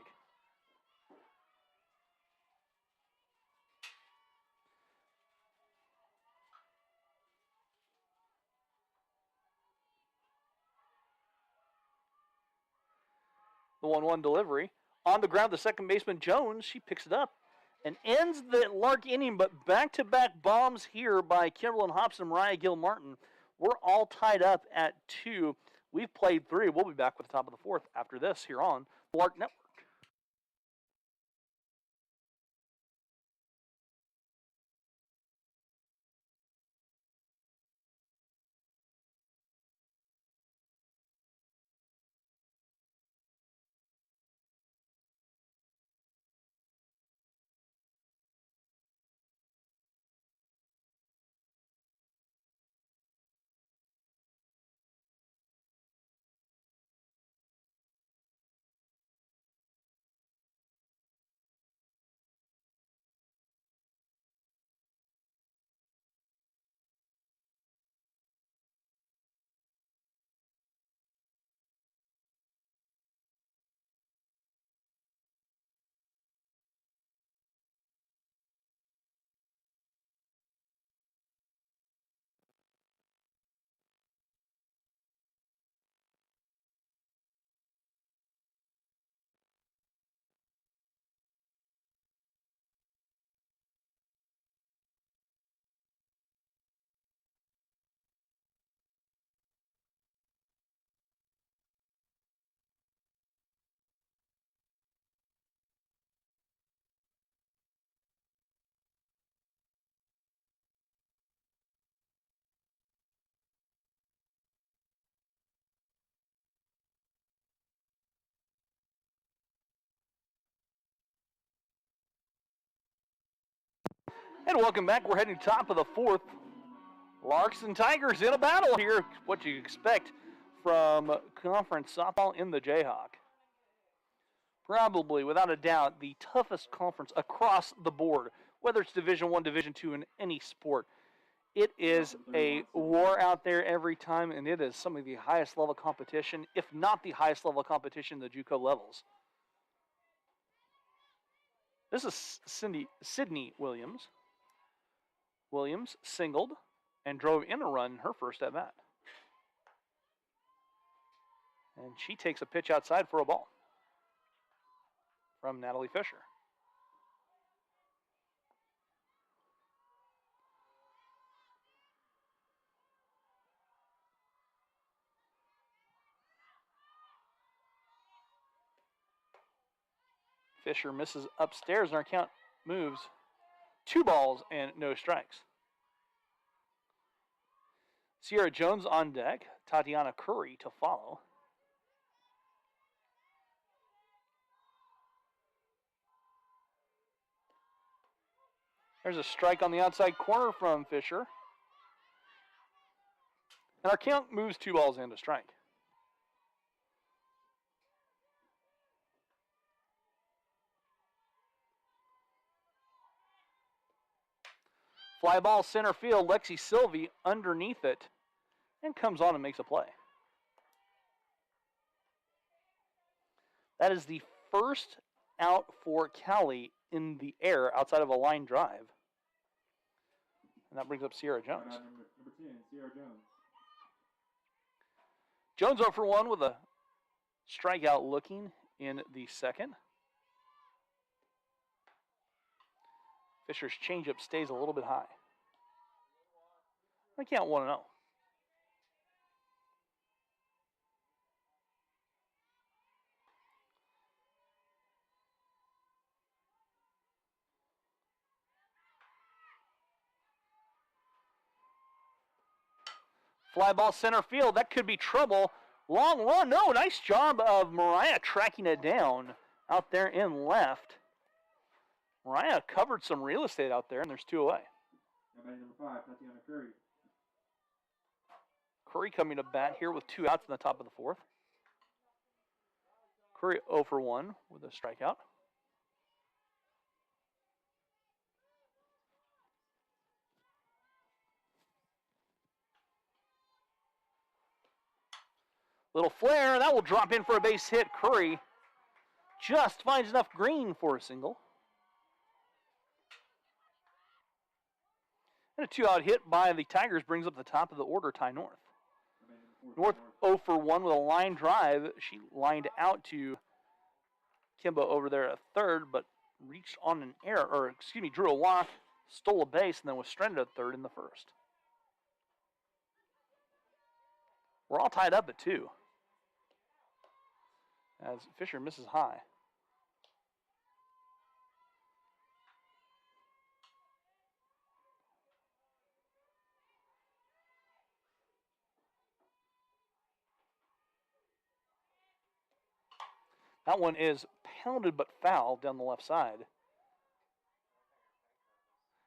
The 1-1 delivery. On the ground, the second baseman, Jones, she picks it up and ends the Lark inning, but back-to-back bombs here by Kimberlyn Hobson, Mariah Gill-Martin. We're all tied up at 2. We've played 3. We'll be back with the top of the 4th after this here on the Lark Network. And welcome back. We're heading top of the 4th. Larks and Tigers in a battle here. What you expect from conference softball in the Jayhawk. Probably, without a doubt, the toughest conference across the board, whether it's Division I, Division II, in any sport. It is a war out there every time, and it is some of the highest level competition, if not the highest level competition, the JUCO levels. This is Sydney Williams. Williams singled and drove in a run her first at bat. And she takes a pitch outside for a ball from Natalie Fisher. Fisher misses upstairs, and our count moves 2 balls and no strikes. Sierra Jones on deck, Tatiana Curry to follow. There's a strike on the outside corner from Fisher. And our count moves 2 balls and a strike. Fly ball center field, Lexi Sylvie underneath it and comes on and makes a play. That is the first out for Cowley in the air outside of a line drive. And that brings up Sierra Jones. Number 10, Sierra Jones. Jones 0 for 1 with a strikeout looking in the second. Fisher's changeup stays a little bit high. I count 1-0. Fly ball center field. That could be trouble. Long run. No, nice job of Mariah tracking it down out there in left. Mariah covered some real estate out there, and there's 2 away. Number 5, Tatiana Curry. Curry coming to bat here with 2 outs in the top of the 4th. Curry 0 for 1 with a strikeout. Little flare, that will drop in for a base hit. Curry just finds enough green for a single. And a 2-out hit by the Tigers brings up the top of the order, Ty North. North 0 for 1 with a line drive. She lined out to Kimbo over there at third, but reached on an error, or excuse me, drew a walk, stole a base, and then was stranded at third in the first. We're all tied up at 2. As Fisher misses high. That one is pounded but foul down the left side.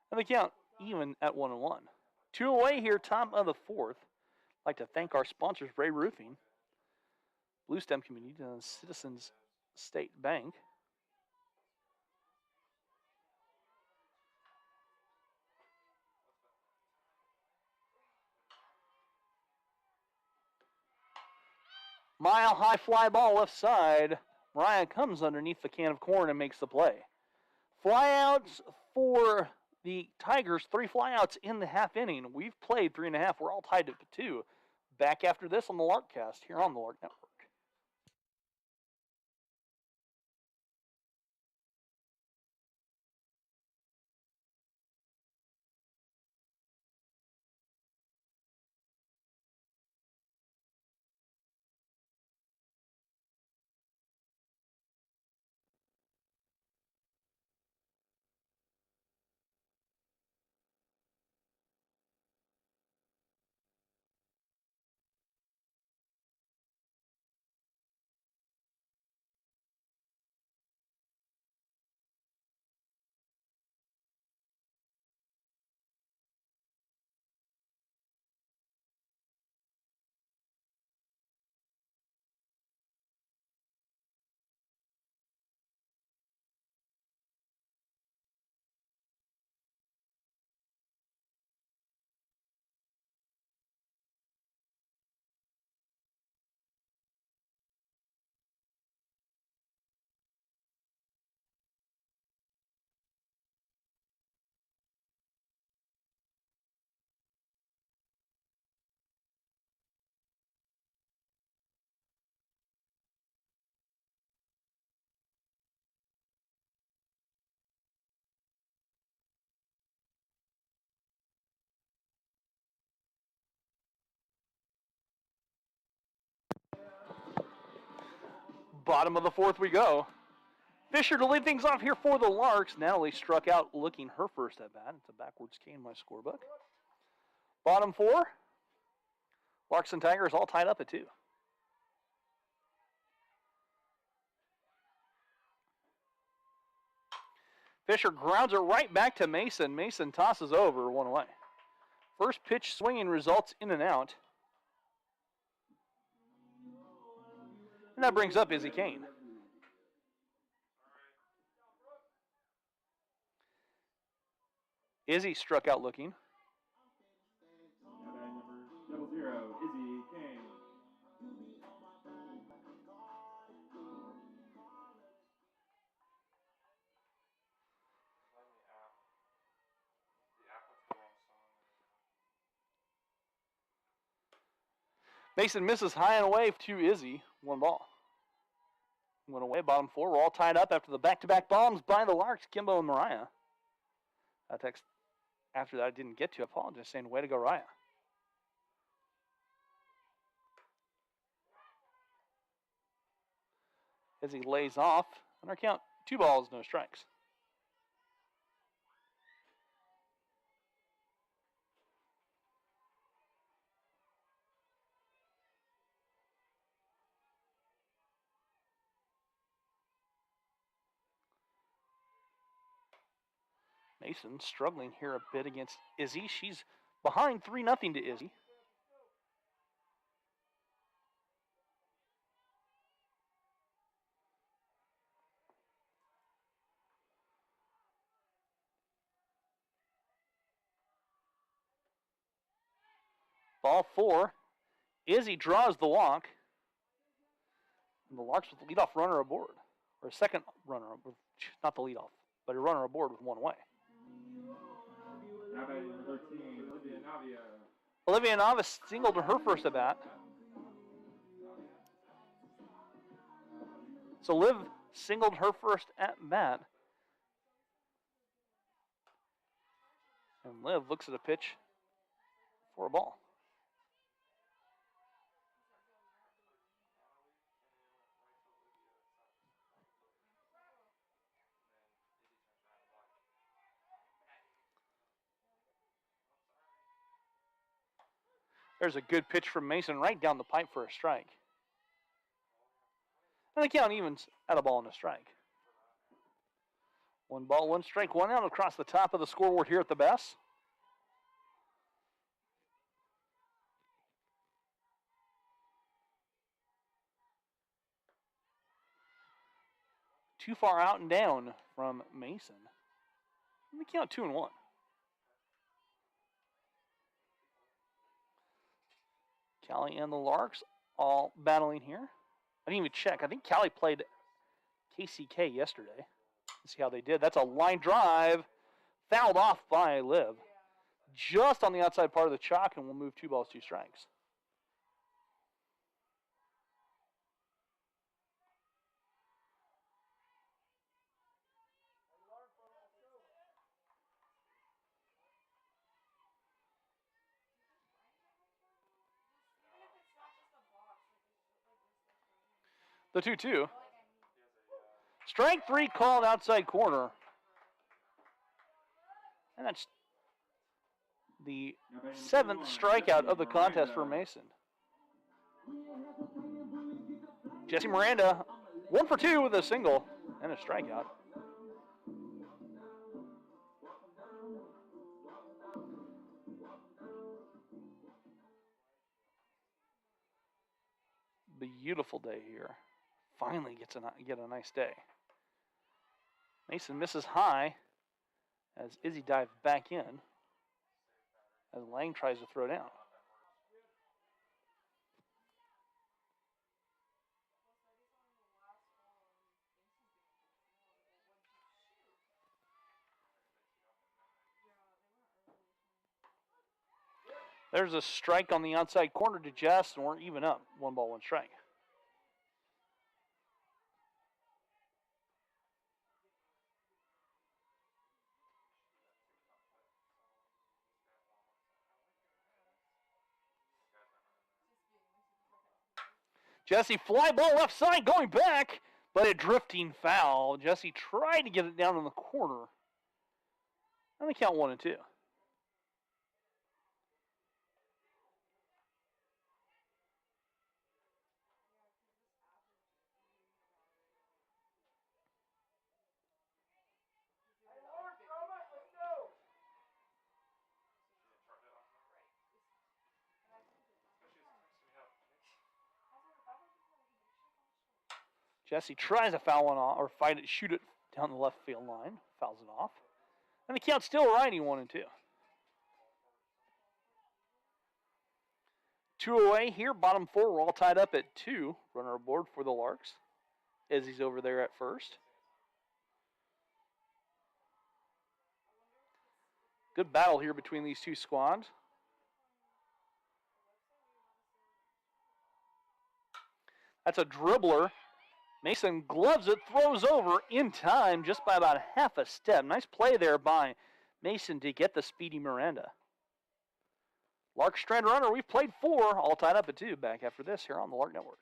And the count even at 1-1. 2 away here, top of the 4th. I'd like to thank our sponsors, Ray Roofing, Blue Stem Community, and Citizens State Bank. Mile high fly ball left side. Mariah comes underneath the can of corn and makes the play. Flyouts for the Tigers, 3 flyouts in the half inning. We've played 3.5. We're all tied up at 2. Back after this on the Larkcast here on the Lark Network. Bottom of the fourth we go. Fisher to lead things off here for the Larks. Natalie struck out looking her first at bat. It's a backwards K in my scorebook. Bottom four. Larks and Tigers all tied up at 2. Fisher grounds it right back to Mason. Mason tosses over, 1 away. First pitch swinging results in and out. And that brings up Izzy Kane. Izzy struck out looking. Now number 00, Izzy Kane. Mason misses high and away to Izzy. 1 ball. 1 away, bottom 4. We're all tied up after the back-to-back bombs by the Larks, Kimbo and Mariah. That text after that I didn't get to. I apologize, saying way to go, Raya. Izzy lays off. On our count, 2 balls, no strikes. Mason struggling here a bit against Izzy. She's behind 3-0 to Izzy. Ball 4. Izzy draws the walk. And the Larks with the leadoff runner aboard. Or a second runner, not the leadoff, but a runner aboard with 1 away. Now batting number 13, Olivia Navia. Olivia Navas singled to her first at bat. So Liv singled her first at bat. And Liv looks at a pitch for a ball. There's a good pitch from Mason right down the pipe for a strike. And the count evens at a ball and a strike. 1 ball, 1 strike, 1 out across the top of the scoreboard here at the Bess. Too far out and down from Mason. And the count 2-1. Cowley and the Larks all battling here. I didn't even check. I think Cowley played KCK yesterday. Let's see how they did. That's a line drive. Fouled off by Liv. Just on the outside part of the chalk, and we'll move 2 balls, 2 strikes. The 2-2. Strike 3 called outside corner. And that's the 7th strikeout of the contest for Mason. Jesse Miranda, 1 for 2 with a single and a strikeout. Beautiful day here. Finally get a nice day. Mason misses high as Izzy dives back in as Lang tries to throw down. There's a strike on the outside corner to Jess, and we're even up. 1 ball, 1 strike. Jesse, fly ball left side, going back, but a drifting foul. Jesse tried to get it down in the corner. And they count 1 and 2. Jesse tries to foul one off, or shoot it down the left field line. Fouls it off. And the count's still righty, 1 and 2. 2 away here, bottom 4. We're all tied up at 2. Runner aboard for the Larks. Izzy's over there at first. Good battle here between these two squads. That's a dribbler. Mason gloves it, throws over in time just by about half a step. Nice play there by Mason to get the speedy Miranda. Lark strand runner, we've played 4, all tied up at 2. Back after this here on the Lark Network.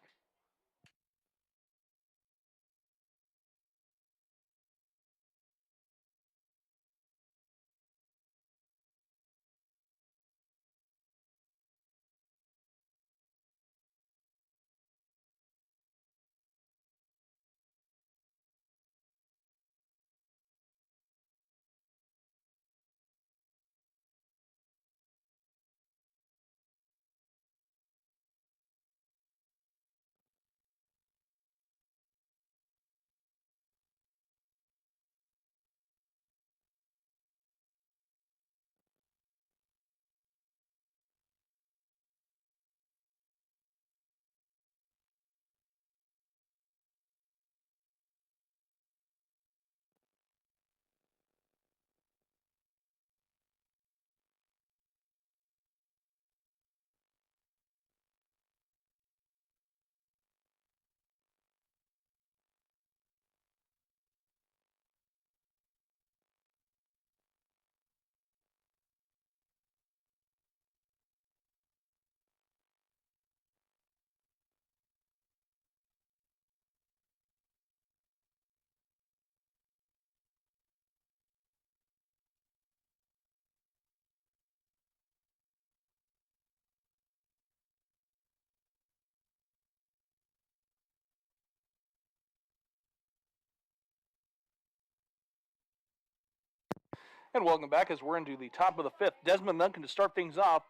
And welcome back as we're into the top of the 5th. Desmond Duncan to start things off.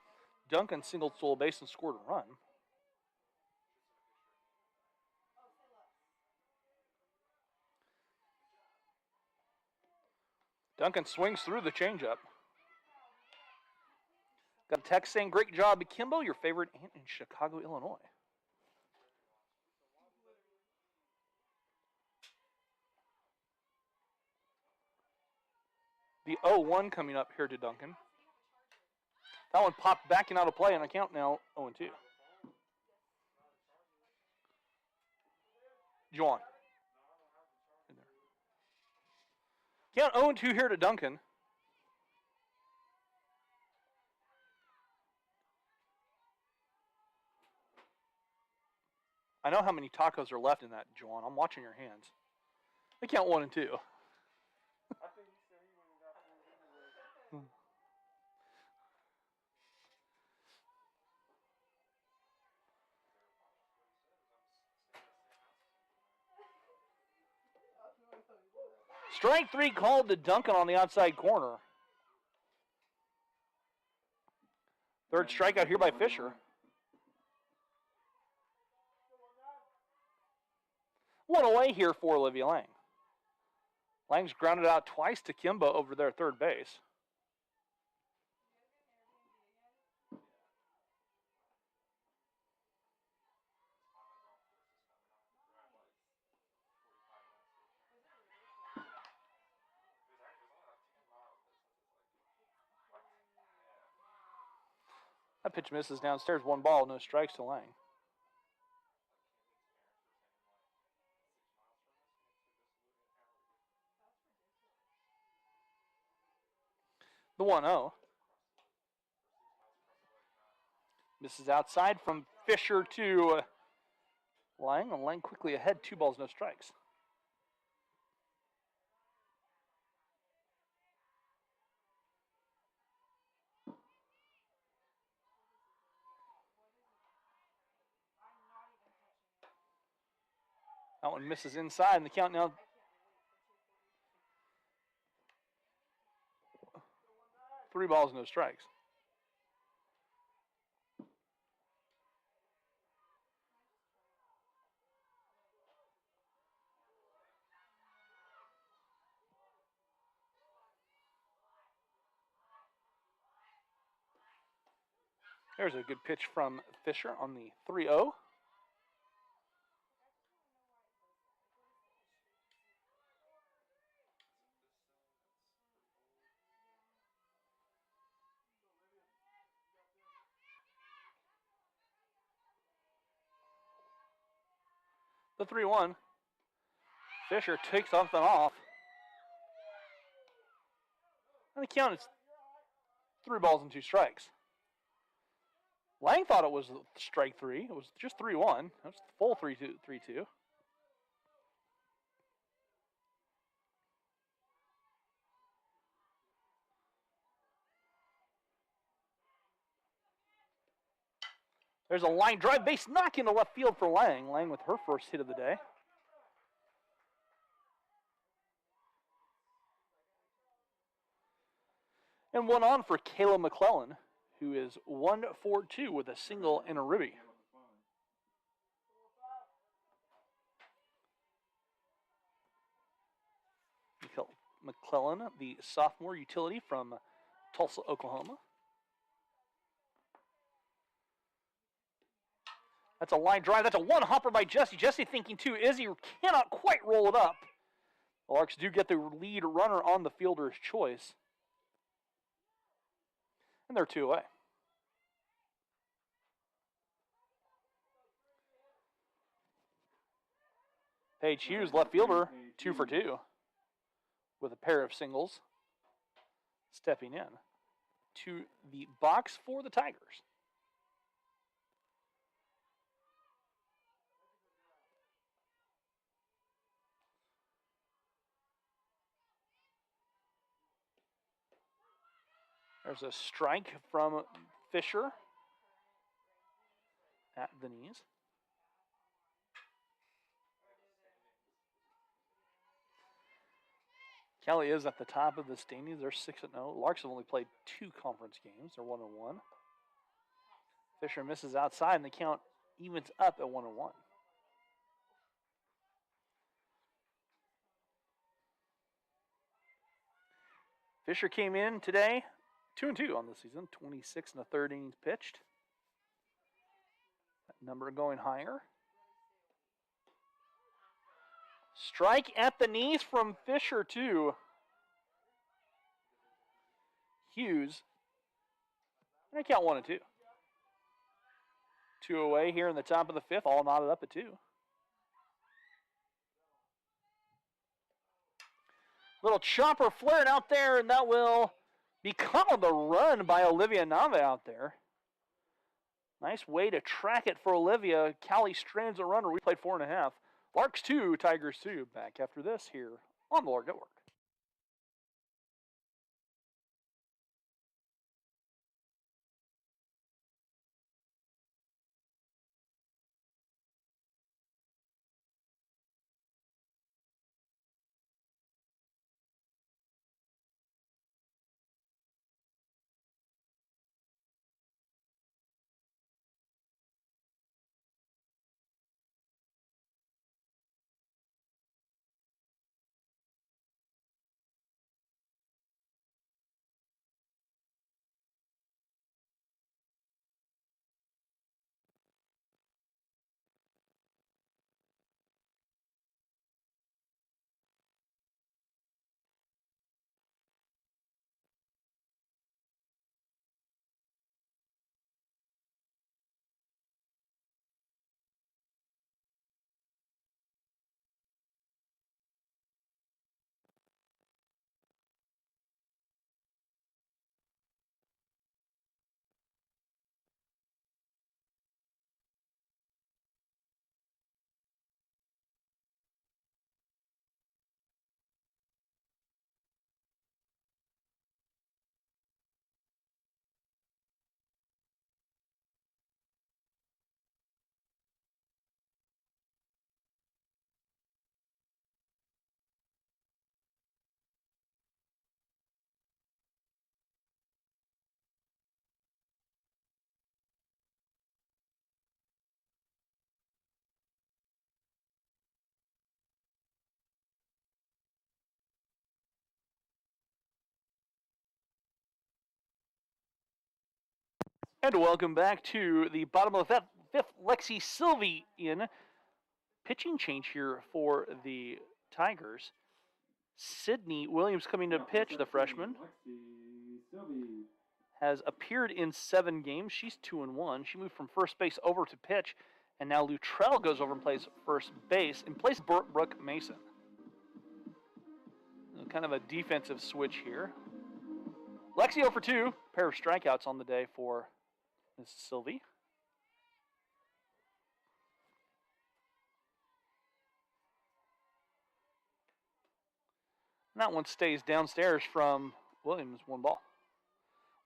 Duncan singled stole a base and scored a run. Duncan swings through the changeup. Got a text saying, great job, Kimbo, your favorite aunt in Chicago, Illinois. The 0-1 coming up here to Duncan. That one popped back and out of play, and I count now 0-2. Juwan. Count 0-2 here to Duncan. I know how many tacos are left in that, Juwan. I'm watching your hands. I count 1 and 2. Strike 3 called to Duncan on the outside corner. Third strikeout here by Fisher. 1 away here for Olivia Lang. Lang's grounded out twice to Kimbo over there at third base. That pitch misses downstairs. 1 ball, no strikes to Lang. The 1-0. Misses outside from Fisher to Lang, and Lang quickly ahead, 2 balls, no strikes. That one misses inside, and the count now 3 balls, no strikes. There's a good pitch from Fisher on the 3-0. The 3-1. Fisher takes something off. And the count is 3 balls and 2 strikes. Lang thought it was strike 3. It was just 3-1. That's full 3-2. There's a line drive base knock into left field for Lang. Lang with her first hit of the day. And one on for Kayla McClellan, who is 1-for-2 with a single and a ribby. McClellan, the sophomore utility from Tulsa, Oklahoma. That's a line drive. That's a one hopper by Jesse. Jesse thinking two. Izzy cannot quite roll it up. The Larks do get the lead runner on the fielder's choice. And they're 2 away. Paige Hughes, left fielder, 2-for-2 with a pair of singles. Stepping in to the box for the Tigers. There's a strike from Fisher at the knees. Cowley is at the top of the standings. They're 6-0. Larks have only played 2 conference games. They're 1-1. Fisher misses outside, and the count evens up at 1-1. Fisher came in today 2-2 on the season, 26 1/3 innings pitched. That number going higher. Strike at the knees from Fisher to Hughes. And I count 1-2. 2 away here in the top of the 5th, all knotted up at 2. Little chopper flaring out there, and that will become the run by Olivia Nave out there. Nice way to track it for Olivia. Cowley strands a runner. We played 4.5. Larks 2, Tigers 2. Back after this here on the Lark Network. And welcome back to the bottom of the fifth. Lexi Sylvie in. Pitching change here for the Tigers. Sydney Williams coming to pitch, the freshman. Lexi Sylvie. Has appeared in 7 games. She's 2-1. She moved from first base over to pitch, and now Luttrell goes over and plays first base in place of Brooke Mason. Kind of a defensive switch here. Lexi 0 for 2. Pair of strikeouts on the day for Ms. Sylvie. And that one stays downstairs from Williams, 1 ball.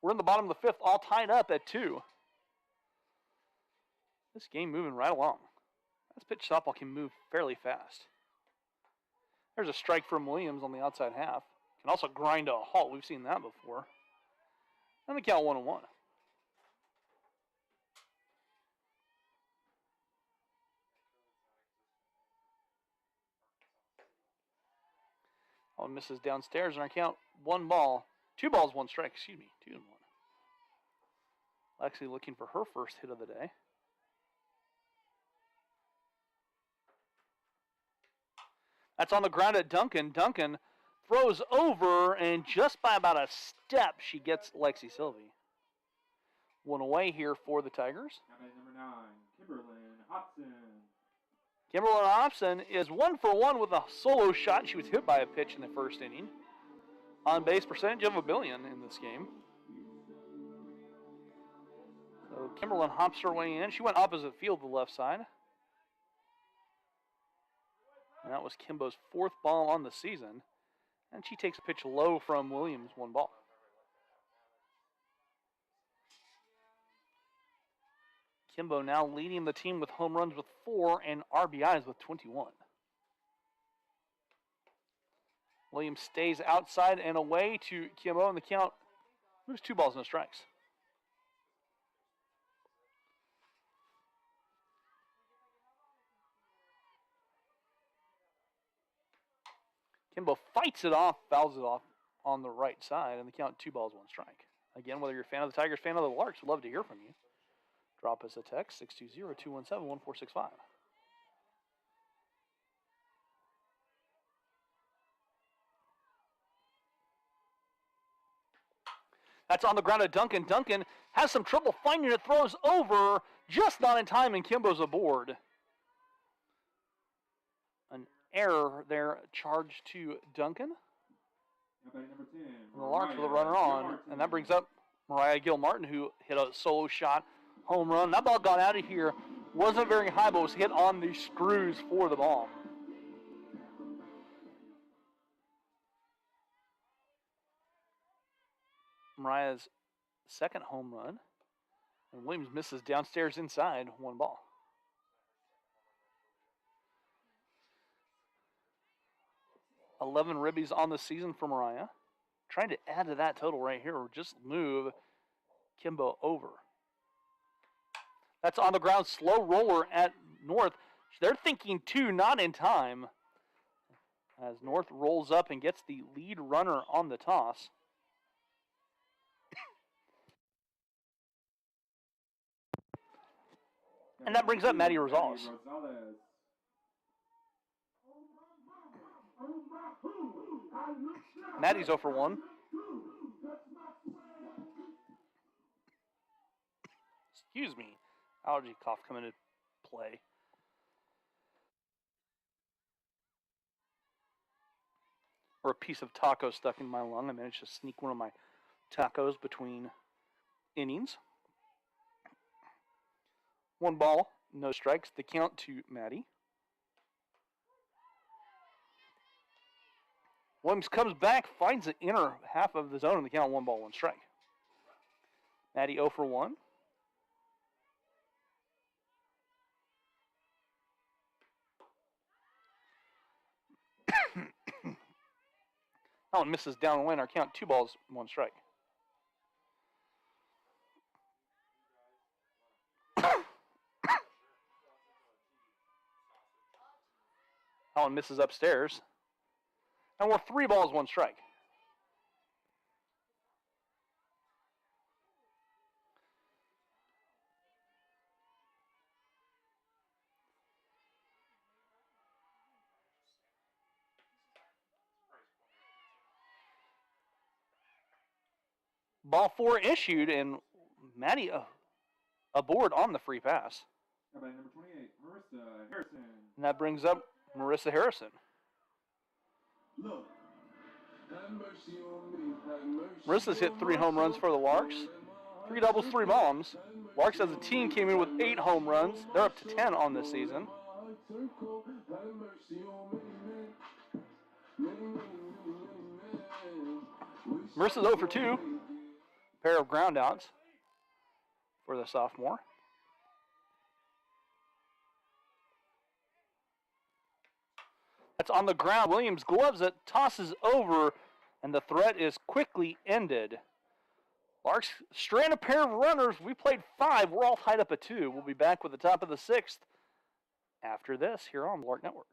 We're in the bottom of the 5th, all tied up at 2. This game moving right along. This pitch softball can move fairly fast. There's a strike from Williams on the outside half. Can also grind to a halt. We've seen that before. And the count 1-1. Oh, misses downstairs, and our count 1 ball. 2 balls, 1 strike. Excuse me, 2-1. Lexi looking for her first hit of the day. That's on the ground at Duncan. Duncan throws over, and just by about a step, she gets Lexi Sylvie. 1 away here for the Tigers. Number 9, Kimberlyn Hobson. Kimberlyn Hobson is 1 for 1 with a solo shot. She was hit by a pitch in the first inning. On base percentage of 1 billion in this game. So Kimberlyn hops her way in. She went opposite field to the left side. And that was Kimbo's 4th ball on the season. And she takes a pitch low from Williams, 1 ball. Kimbo now leading the team with home runs with 4 and RBIs with 21. Williams stays outside and away to Kimbo, and the count moves 2 balls, no strikes. Kimbo fights it off, fouls it off on the right side, and the count 2 balls, 1 strike. Again, whether you're a fan of the Tigers, fan of the Larks, we'd love to hear from you. Drop us a text, 620-217-1465. That's on the ground at Duncan. Duncan has some trouble finding it, throws over, just not in time, and Kimbo's aboard. An error there charged to Duncan. Number 10, And the Larks with a runner on, and that brings up Mariah Gilmartin, who hit a solo shot home run. That ball got out of here. Wasn't very high, but was hit on the screws for the ball. Mariah's 2nd home run. And Williams misses downstairs inside, 1 ball. $11 ribbies on the season for Mariah. Trying to add to that total right here, or just move Kimbo over. That's on the ground, slow roller at North. They're thinking 2, not in time. As North rolls up and gets the lead runner on the toss. And that brings up Maddie Rosales. Maddie's 0 for 1. Excuse me. Allergy cough coming into play. Or a piece of taco stuck in my lung. I managed to sneak one of my tacos between innings. 1 ball, no strikes. The count to Maddie. Williams comes back, finds the inner half of the zone, and the count 1 ball, 1 strike. Maddie 0 for 1. That one misses down and in. Our count 2 balls, 1 strike. That one misses upstairs. And we're 3 balls, 1 strike. Ball 4 issued, and Maddie aboard on the free pass. Now batting number 28, Marissa Harrison. And that brings up Marissa Harrison. Marissa's hit 3 home runs for the Larks. 3 doubles, 3 bombs. Larks as a team came in with 8 home runs. They're up to 10 on this season. Marissa's 0 for 2. Pair of groundouts for the sophomore. That's on the ground. Williams gloves it, tosses over, and the threat is quickly ended. Larks strand a pair of runners. We played 5. We're all tied up at 2. We'll be back with the top of the 6th after this here on the Lark Network.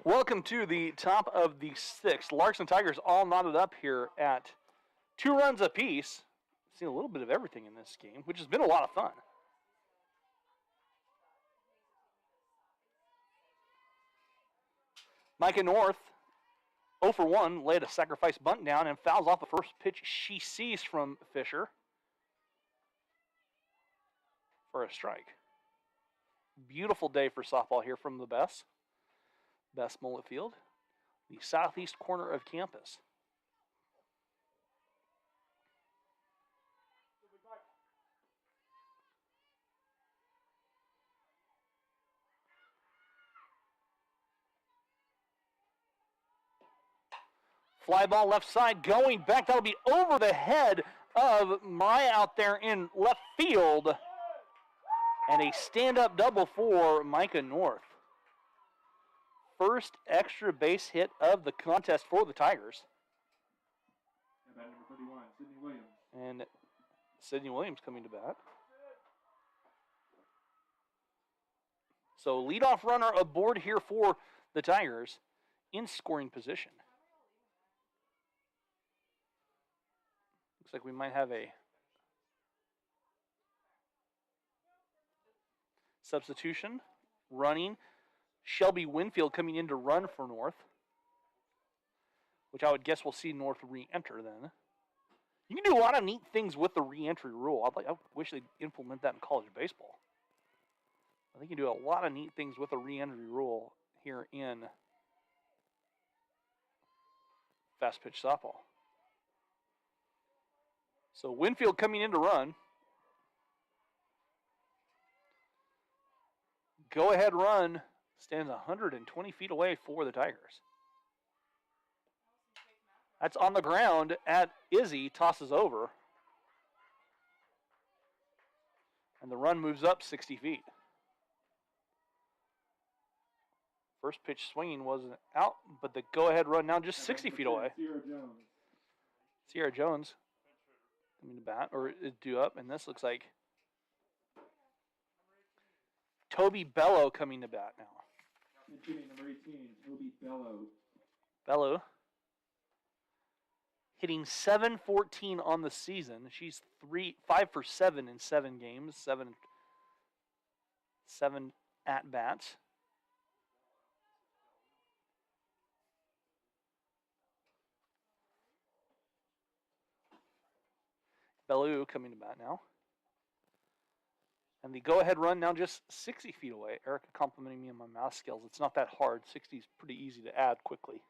Welcome to the top of the 6th. Larks and Tigers all knotted up here at 2 runs apiece. Seen a little bit of everything in this game, which has been a lot of fun. Micah North, 0 for 1, laid a sacrifice bunt down and fouls off the first pitch she sees from Fisher for a strike. Beautiful day for softball here from the Best Mullet Field, the southeast corner of campus. Fly ball left side going back. That'll be over the head of Mariah out there in left field. And a stand-up double for Micah North. First extra base hit of the contest for the Tigers. And batting number 31, Sydney Williams. And Sydney Williams coming to bat. So leadoff runner aboard here for the Tigers in scoring position. Looks like we might have a substitution running. Shelby Winfield coming in to run for North, which I would guess we'll see North re-enter then. You can do a lot of neat things with the re-entry rule. I wish they'd implement that in college baseball. I think you can do a lot of neat things with the re-entry rule here in fast pitch softball. So Winfield coming in to run. Go ahead run. Stands 120 feet away for the Tigers. That's on the ground at Izzy, tosses over. And the run moves up 60 feet. First pitch swinging wasn't out, but the go-ahead run now just 60 feet away. Sierra Jones. Sierra Jones coming to bat, or is due up, and this looks like Toby Bello coming to bat now. Inning number 18, Toby Bello. Bello hitting .714 on the season. She's 5 for 7 in 7 games, seven at bats. Bellew coming to bat now. And the go-ahead run now just 60 feet away. Erica complimenting me on my math skills. It's not that hard. 60 is pretty easy to add quickly.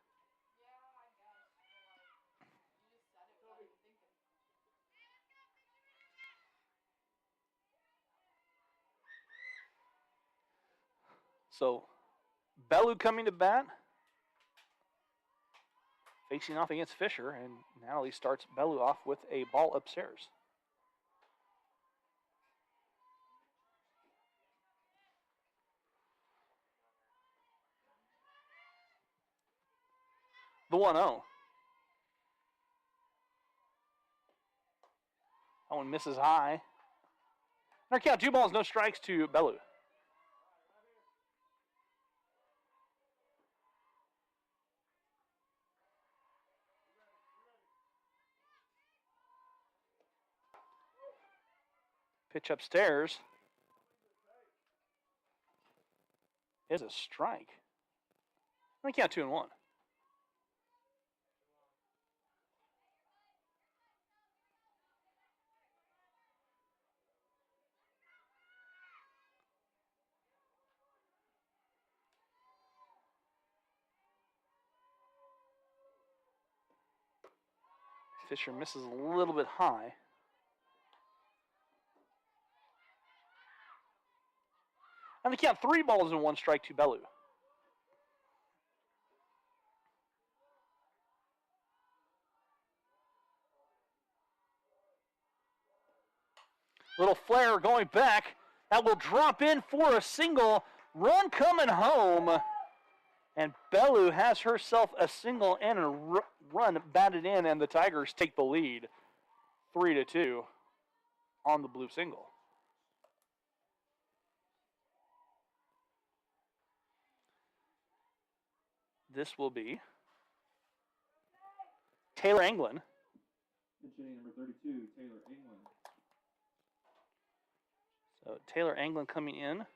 So, Bellew coming to bat. Facing off against Fisher, and Natalie starts Bellew off with a ball upstairs. The 1-0. That one misses high. And our count, 2 balls, no strikes to Bellew. Pitch upstairs is a strike. I count 2-1. Fisher misses a little bit high. And the count, 3 balls and 1 strike to Bellew. Little flare going back. That will drop in for a single. Run coming home. And Bellew has herself a single and a run batted in, and the Tigers take the lead 3-2 on the blue single. This will be Taylor Anglin. Inning number 32, Taylor England. So Taylor Anglin coming in.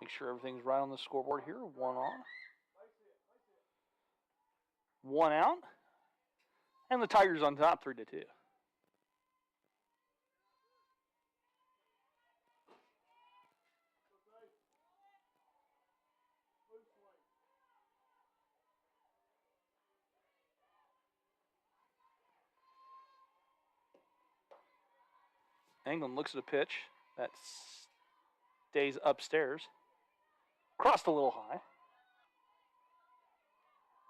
Make sure everything's right on the scoreboard here. 1 on. 1 out. And the Tigers on top, 3-2. Anglin looks at a pitch that stays upstairs. Crossed a little high.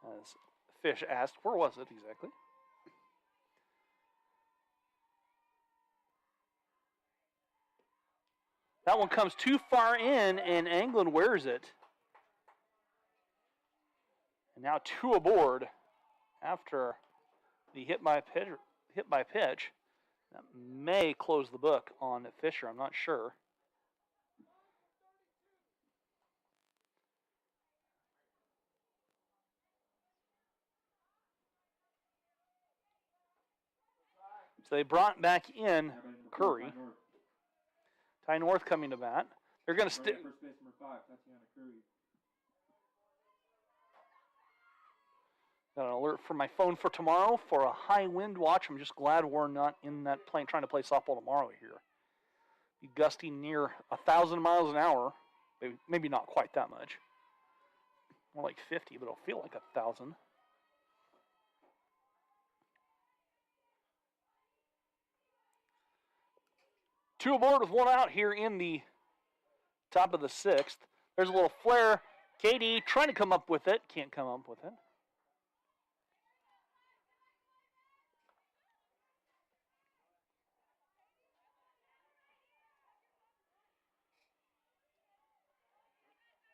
As Fish asked, where was it exactly? That one comes too far in, and Anglin wears it. And now 2 aboard after the hit by pitch. That may close the book on Fisher. I'm not sure. So they brought back in Curry. Ty North coming to bat. They're going to stick. First base number 5, Tatiana Curry. Got an alert from my phone for tomorrow for a high wind watch. I'm just glad we're not in that plane trying to play softball tomorrow here. Be gusting near 1,000 miles an hour. Maybe not quite that much. More like 50, but it'll feel like 1,000. Two aboard with 1 out here in the top of the 6th. There's a little flare. Katie trying to come up with it. Can't come up with it.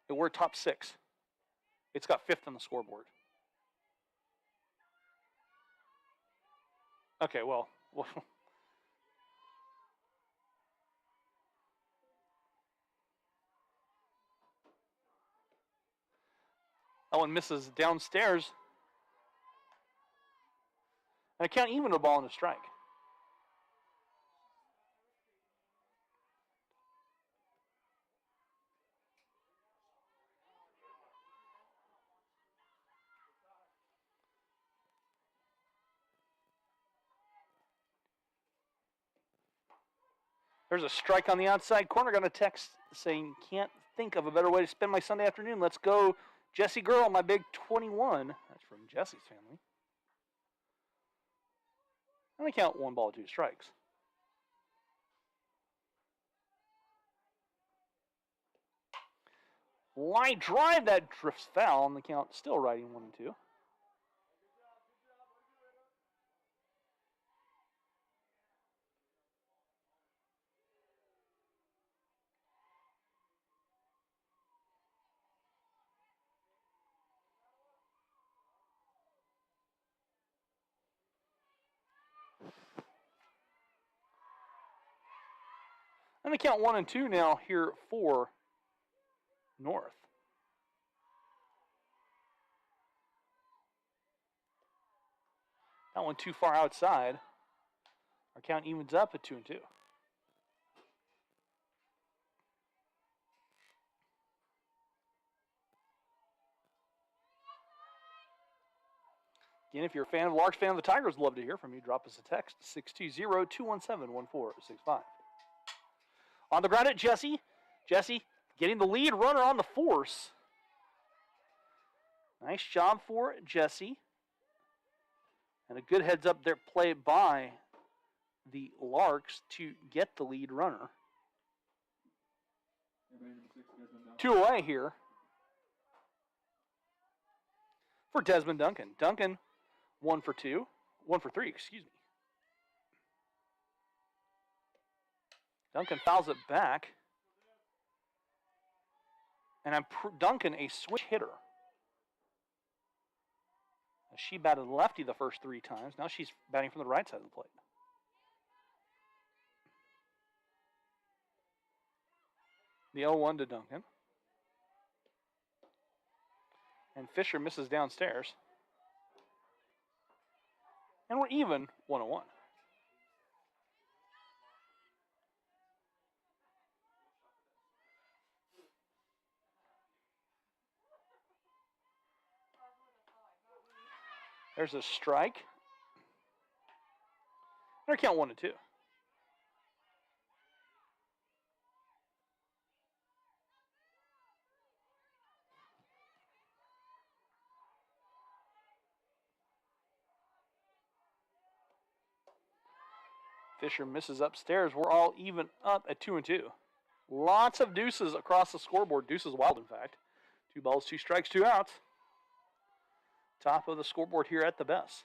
And we're top 6. It's got 5th on the scoreboard. Okay, well. That one misses downstairs. And I can't even a ball and a strike. There's a strike on the outside corner. Got a text saying, can't think of a better way to spend my Sunday afternoon. Let's go, Jesse Girl, my big 21. That's from Jesse's family. And I count 1 ball, 2 strikes. Line drive, that drifts foul, and the count still riding 1 and 2. And the count 1 and 2 now here for North. That one too far outside. Our count evens up at 2 and 2. Again, if you're a fan of Larks, fan of the Tigers, love to hear from you. Drop us a text, 620-217-1465. On the ground at Jesse. Jesse getting the lead runner on the force. Nice job for Jesse. And a good heads up there play by the Larks to get the lead runner. 2 away here for Desmond Duncan. Duncan 1 for 2, 1 for 3, excuse me. Duncan fouls it back. And Duncan a switch hitter. She batted lefty the first 3 times. Now she's batting from the right side of the plate. The 0-1 to Duncan. And Fisher misses downstairs. And we're even 1-1. There's a strike. Our count 1 and 2. Fisher misses upstairs. We're all even up at 2 and 2. Lots of deuces across the scoreboard. Deuces wild, in fact. 2 balls, 2 strikes, 2 outs. Top of the scoreboard here at the best.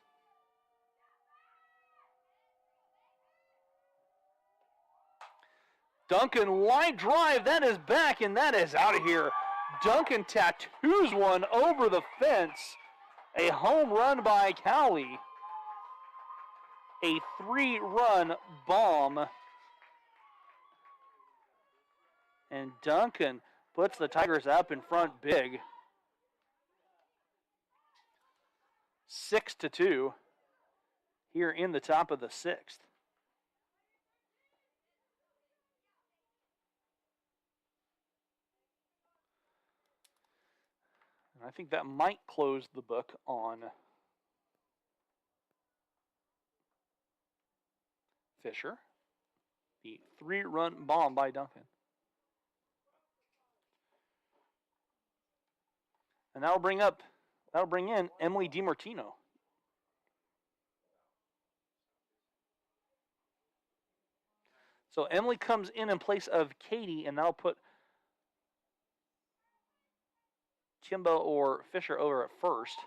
Duncan, line drive. That is back, and that is out of here. Duncan tattoos one over the fence. A home run by Cowley. A 3-run bomb. And Duncan puts the Tigers up in front big. 6-2 here in the top of the 6th. And I think that might close the book on Fisher. The 3-run bomb by Duncan. And that'll bring in Emily DiMartino. So Emily comes in place of Katie, and that'll put Kimbo or Fisher over at first.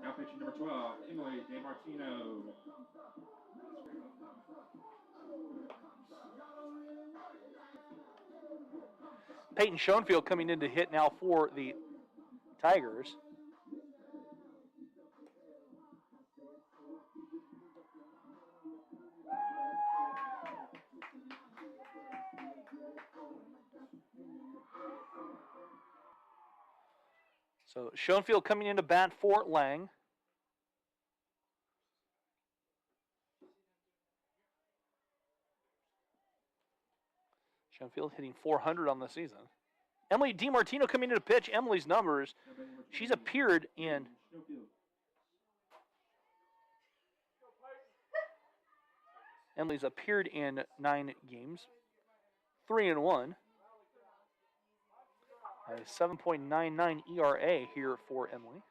Now pitching number 12, Emily DeMartino. Peyton Schoenfield coming in to hit now for the Tigers. So Schoenfield coming in to bat for Lang. Schoenfield hitting .400 on the season. Emily DiMartino coming in to pitch. Emily's numbers. She's appeared in Emily's appeared in 9 games. 3-1. A 7.99 ERA here for Emily.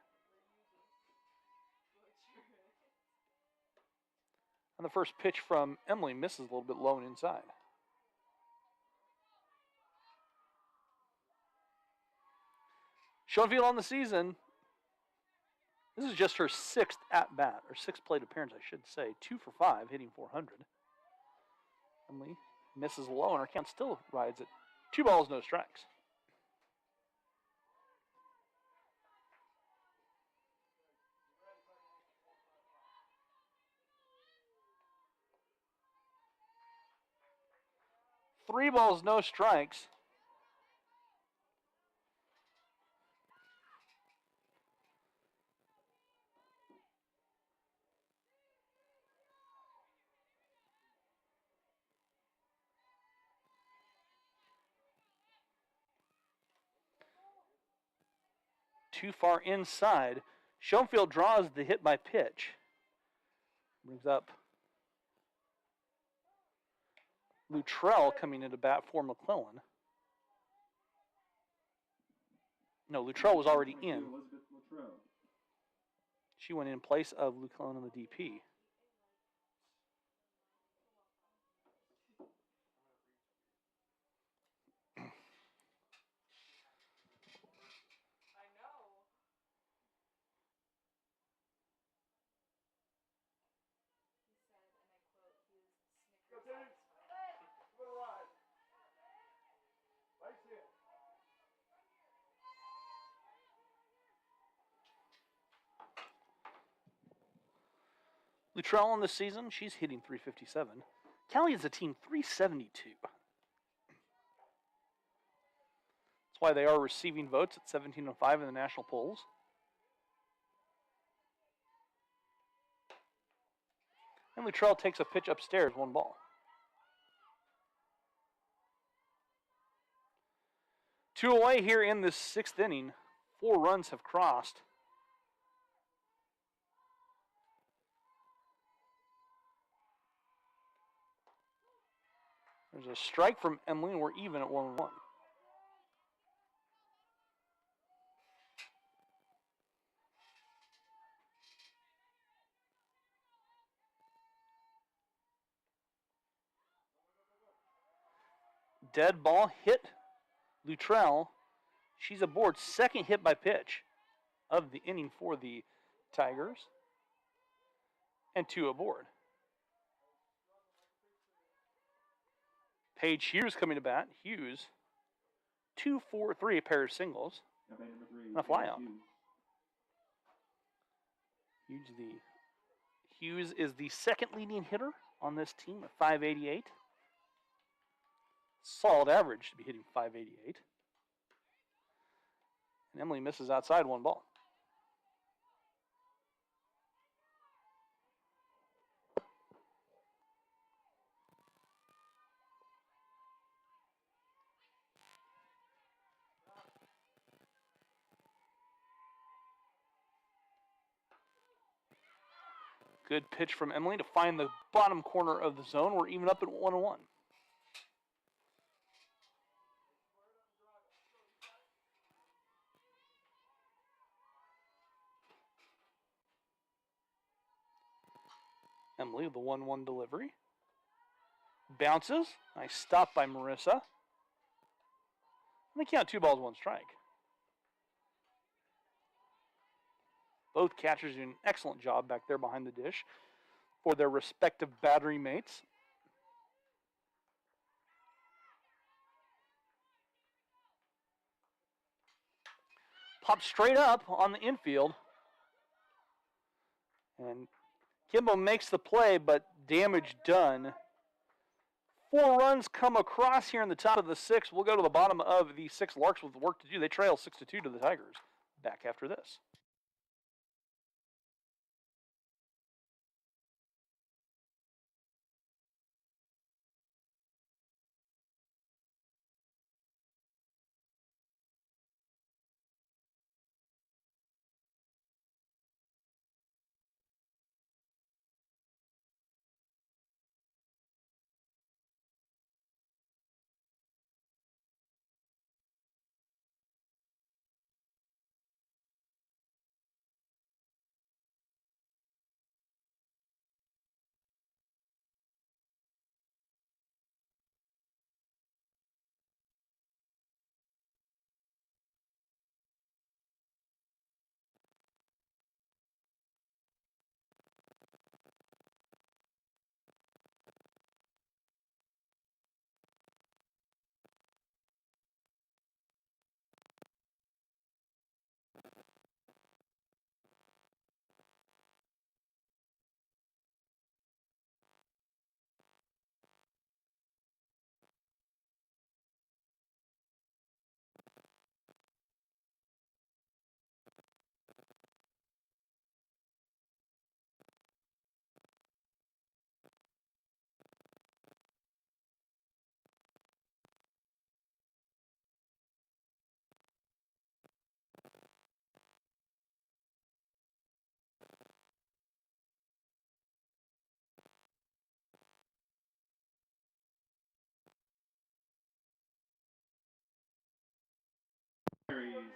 And the first pitch from Emily misses a little bit low and inside. Schoenfield on the season. This is just her 6th at-bat, or 6th plate appearance, I should say. 2 for 5, hitting .400. Emily misses low, and her count still rides at 2 balls, no strikes. Three balls, no strikes. Too far inside. Schoenfield draws the hit by pitch. Brings up Luttrell coming into bat for McClellan. No, Luttrell was already in. She went in place of McClellan on the DP. Luttrell on the season, she's hitting .357. Cowley is a team .372. That's why they are receiving votes at 17.05 in the national polls. And Luttrell takes a pitch upstairs, 1 ball. 2 away here in this 6th inning. 4 runs have crossed. There's a strike from Emily, and we're even at 1-1. Dead ball hit Luttrell. She's aboard. 2nd hit by pitch of the inning for the Tigers. And 2 aboard. Paige Hughes coming to bat. Hughes, 2 for 3, a pair of singles. And a flyout. Hughes is the 2nd leading hitter on this team at .588. Solid average to be hitting .588. And Emily misses outside, 1 ball. Good pitch from Emily to find the bottom corner of the zone. We're even up at 1-1. Emily, the 1-1 delivery. Bounces. Nice stop by Marissa. And they count 2 balls, 1 strike. Both catchers doing an excellent job back there behind the dish for their respective battery mates. Pop straight up on the infield. And Kimbo makes the play, but damage done. 4 runs come across here in the top of the 6th. We'll go to the bottom of the 6 Larks with work to do. They trail 6-2 to the Tigers. Back after this.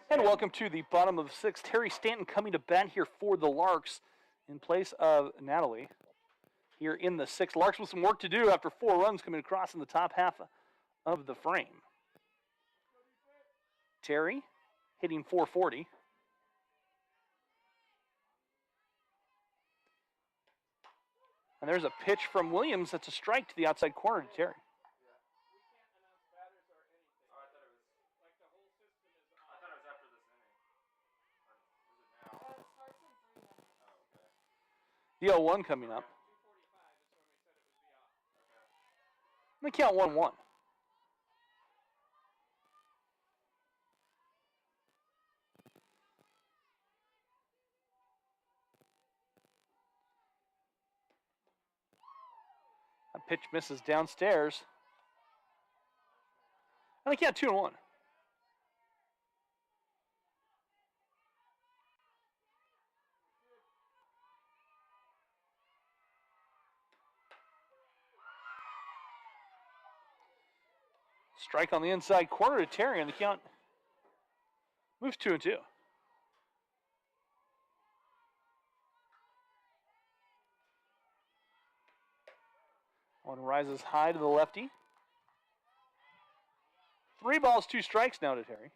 And welcome to the bottom of the 6th. Terry Stanton coming to bat here for the Larks in place of Natalie. Here in the 6th. Larks with some work to do after 4 runs coming across in the top half of the frame. Terry hitting .440. And there's a pitch from Williams that's a strike to the outside corner to Terry. The 0-1 coming up. I'm going to count 1-1. That pitch misses downstairs. I'm going to count 2-1. Strike on the inside corner to Terry, and the count moves 2-2. One rises high to the lefty. 3 balls, 2 strikes now to Terry.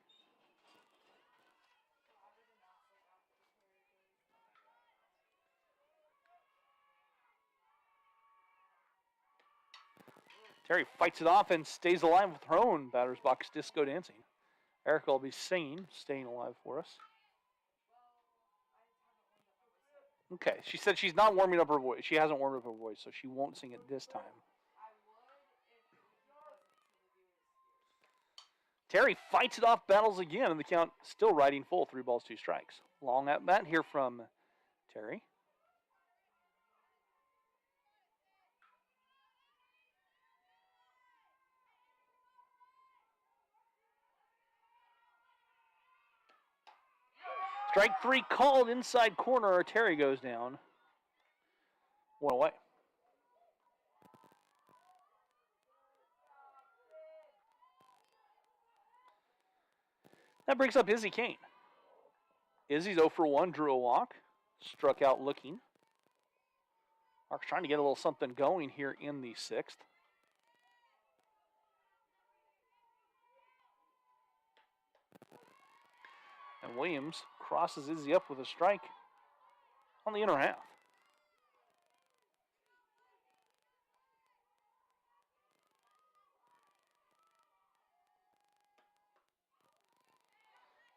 Terry fights it off and stays alive with her own batter's box disco dancing. Erica will be singing, staying alive for us. Okay, she said she's not warming up her voice. She hasn't warmed up her voice, so she won't sing it this time. Terry fights it off, battles again, and the count still riding full. 3 balls, 2 strikes. Long at bat here from Terry. Strike 3 called inside corner. Terry goes down. 1 away. That brings up Izzy Kane. Izzy's 0 for 1, drew a walk. Struck out looking. Larks trying to get a little something going here in the 6th. And Williams crosses Izzy up with a strike on the inner half.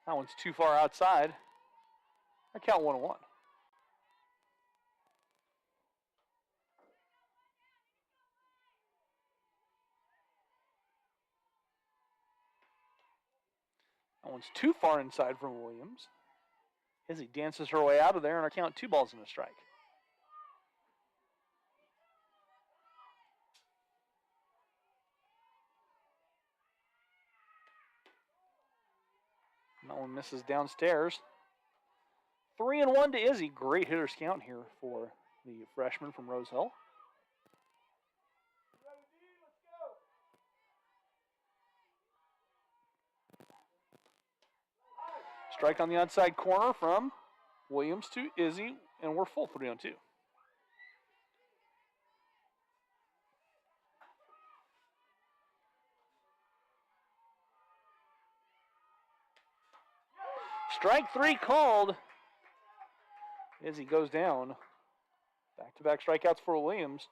That one's too far outside. I count 1-1. That one's too far inside from Williams. Izzy dances her way out of there, and I count 2 balls and a strike. And that one misses downstairs. 3-1 to Izzy. Great hitter's count here for the freshman from Rose Hill. Strike on the outside corner from Williams to Izzy, and we're full 3-2. Strike 3 called. Izzy goes down. Back-to-back strikeouts for Williams.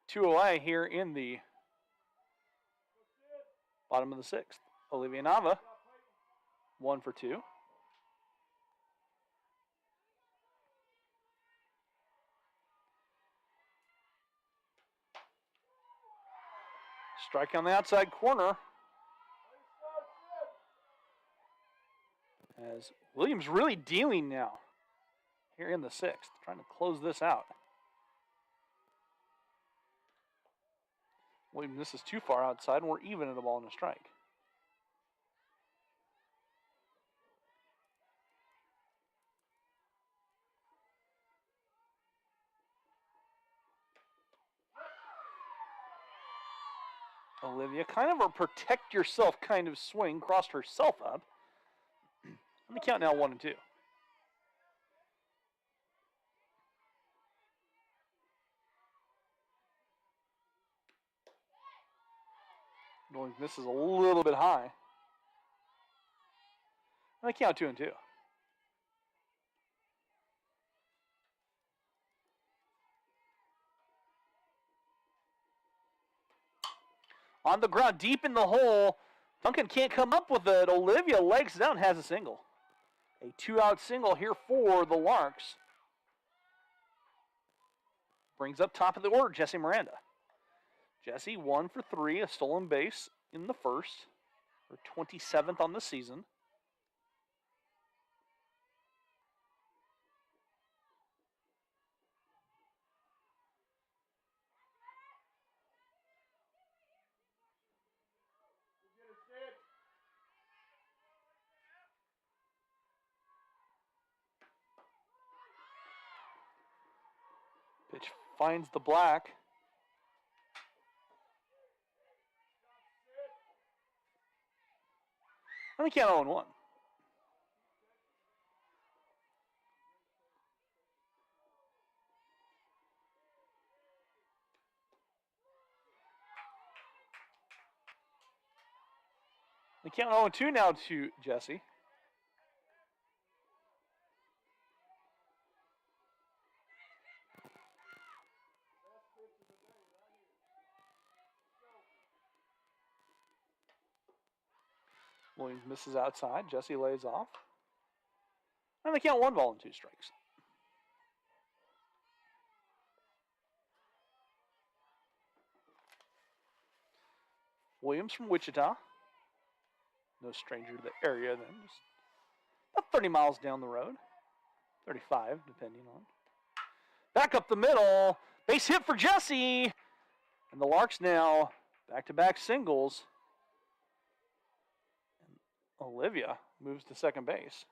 2 away here in the bottom of the 6th. Olivia Nava, 1 for 2. Strike on the outside corner. As Williams really dealing now here in the 6th, trying to close this out. Williams, this is too far outside, and we're even at a ball and a strike. Olivia, kind of a protect yourself kind of swing, crossed herself up. On the count now 1-2. This is a little bit high. On the count 2-2. On the ground, deep in the hole. Duncan can't come up with it. Olivia legs down, has a single. A 2-out single here for the Larks. Brings up top of the order, Jessie Miranda. Jessie 1 for 3, a stolen base in the first. Her 27th on the season. Pitch finds the black. And the count 0-1. The count 0-2 now to Jessie. Williams misses outside. Jessie lays off. And they count 1 ball and 2 strikes. Williams from Wichita. No stranger to the area then. Just about 30 miles down the road. 35, depending on. Back up the middle. Base hit for Jessie. And the Larks now back-to-back singles. Olivia moves to second base.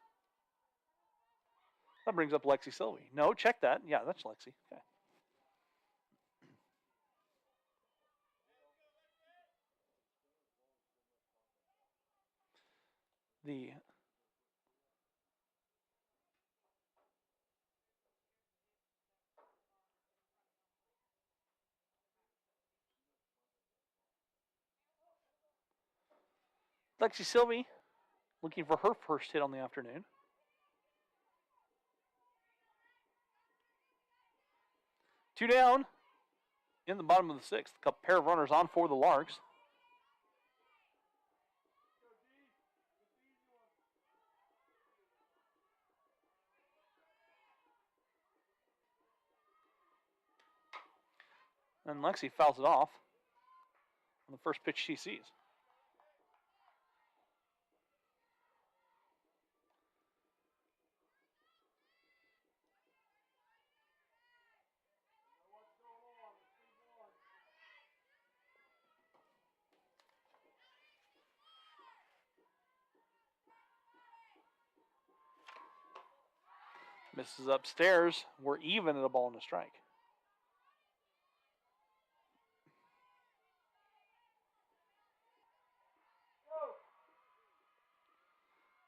That brings up Lexi Sylvie. No, check that. Yeah, that's Lexi. Okay. The Lexi Sylvie looking for her first hit on the afternoon. Two down in the bottom of the sixth. A pair of runners on for the Larks. And Lexi fouls it off on the first pitch she sees. Misses upstairs. We're even at a ball and a strike.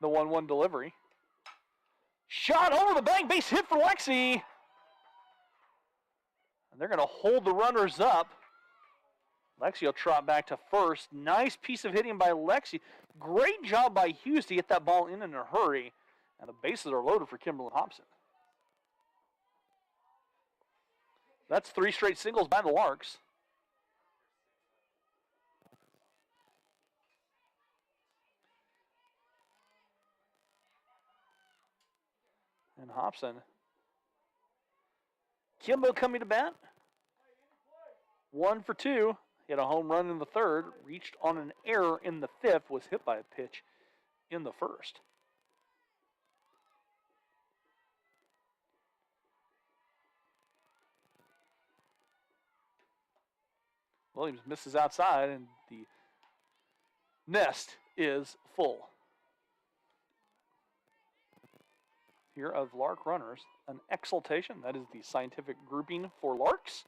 The 1-1 delivery. Shot over the bank, base hit for Lexi. And they're going to hold the runners up. Lexi will trot back to first. Nice piece of hitting by Lexi. Great job by Hughes to get that ball in a hurry. And the bases are loaded for Kimberly Hobson. That's 3 straight singles by the Larks. And Hobson. Kimbo coming to bat. 1 for 2. Hit a home run in the third. Reached on an error in the fifth. Was hit by a pitch in the first. Williams misses outside, and the nest is full. Here of Lark runners, an exaltation. That is the scientific grouping for Larks.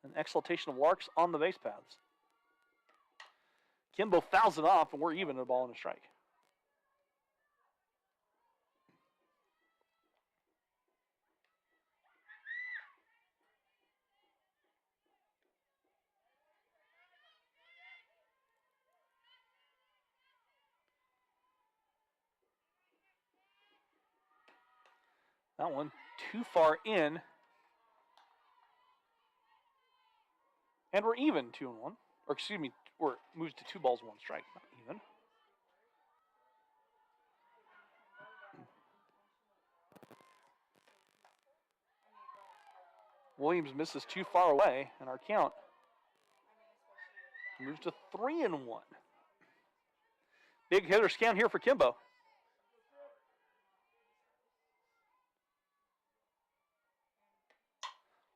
An exaltation of Larks on the base paths. Kimbo fouls it off, and we're even at a ball and a strike. That one too far in. And we're even 2-1. Or excuse me, or moves to 2 balls, 1 strike. Not even. Williams misses too far away, and our count moves to 3-1. Big hitter scan here for Kimbo.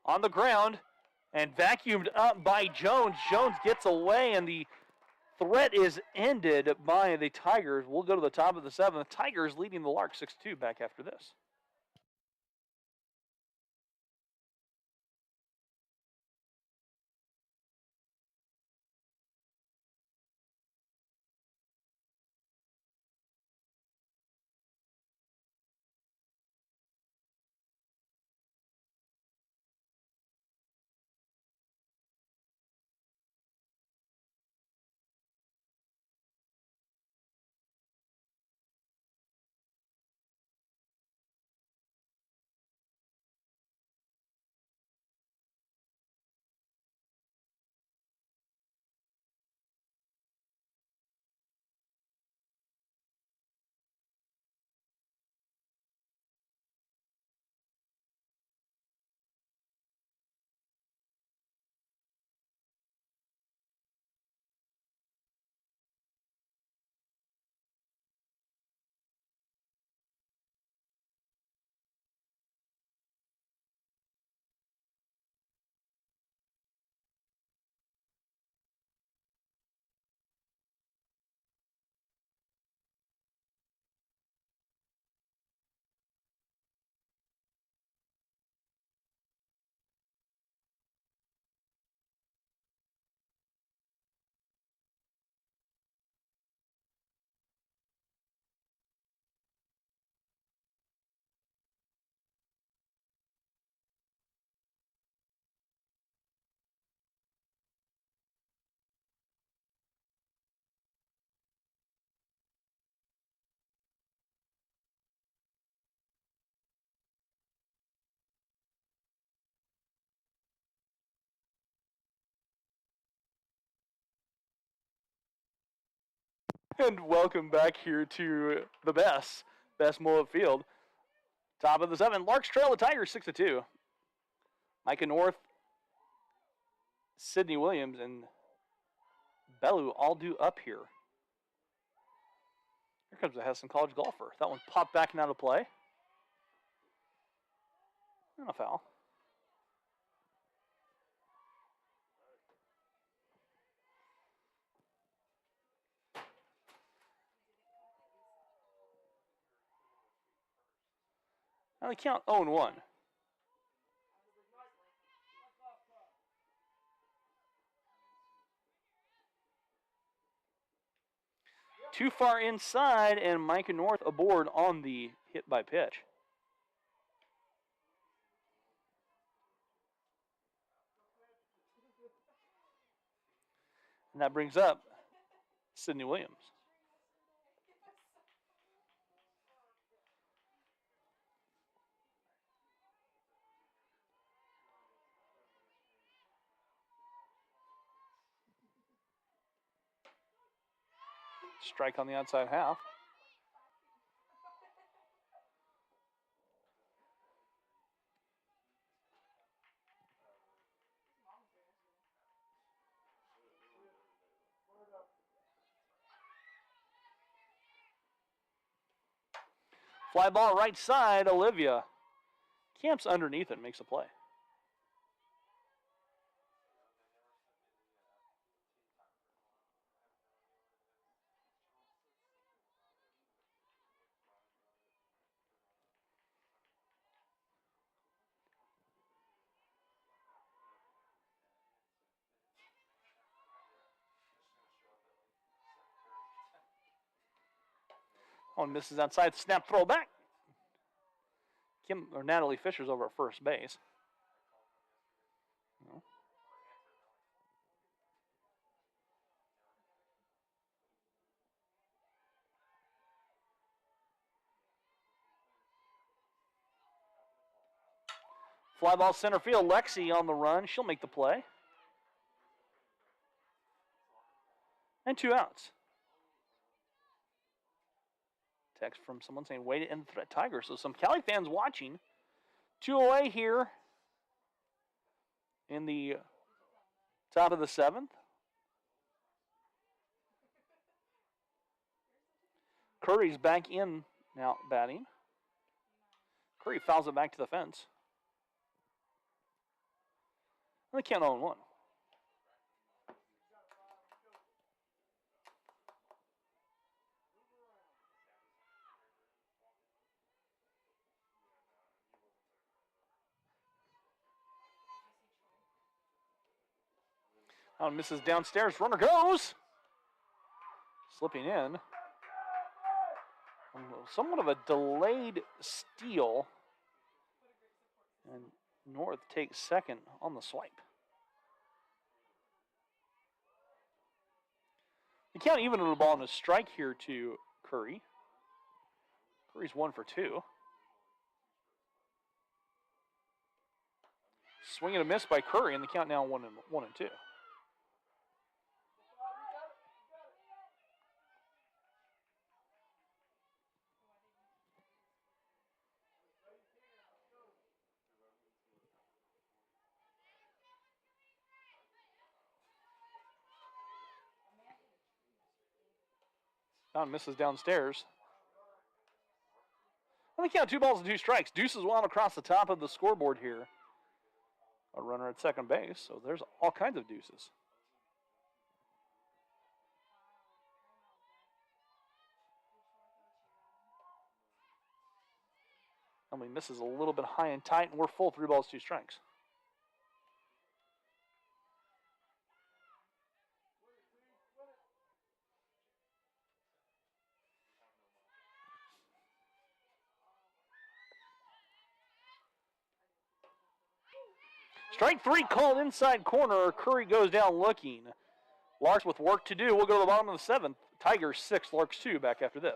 On the ground and vacuumed up by Jones. Jones gets away, and the threat is ended by the Tigers. We'll go to the top of the 7th. Tigers leading the Larks 6-2 back after this. And welcome back here to the best mullet field. Top of the 7th, Larks trail the Tigers 6-2. Micah North, Sydney Williams, and Bellew all due up here. Here comes the Hesston College golfer. That one popped back and out of play. And a foul. Now they count 0-1. Too far inside, and Micah North aboard on the hit by pitch. And that brings up Sydney Williams. Strike on the outside half. Fly ball right side, Olivia camps underneath it and makes a play. One misses outside, snap throw back. Natalie Fisher's over at first base. No. Fly ball center field, Lexi on the run. She'll make the play. And 2 outs. Text from someone saying, wait to end the threat, Tiger. So some Cowley fans watching. 2 away here in the top of the 7th. Curry's back in now batting. Curry fouls it back to the fence. And they count 0-1. Now misses downstairs. Runner goes. Slipping in. Somewhat of a delayed steal. And North takes second on the swipe. You count even on the ball and a strike here to Curry. Curry's 1 for 2. Swing and a miss by Curry, and the count now 1-2. Down misses downstairs. And they count 2 balls and 2 strikes. Deuces wound across the top of the scoreboard here. A runner at second base, so there's all kinds of deuces. Emily misses a little bit high and tight, and we're full 3 balls, 2 strikes. Strike 3 called inside corner. Curry goes down looking. Larks with work to do. We'll go to the bottom of the 7th. Tigers 6, Larks 2 back after this.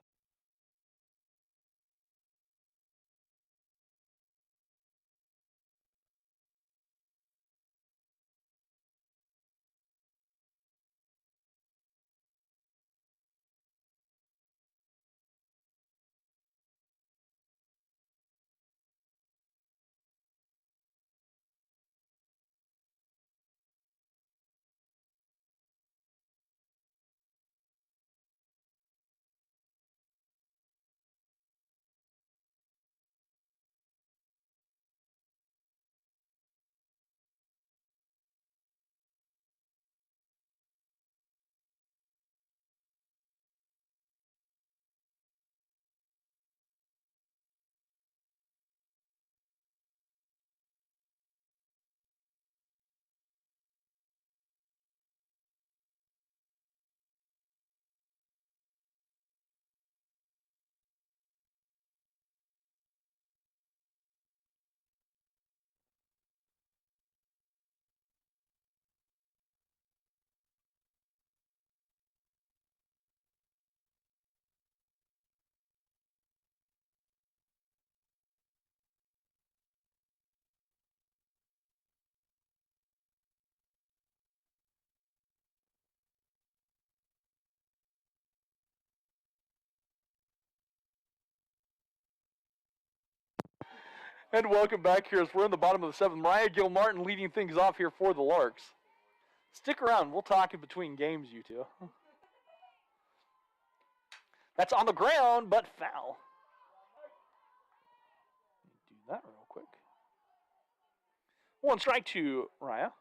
And welcome back here as we're in the bottom of the seventh. Mariah Gilmartin leading things off here for the Larks. Stick around. We'll talk in between games, you two. That's on the ground, but foul. Do that real quick. 1 strike to Raya.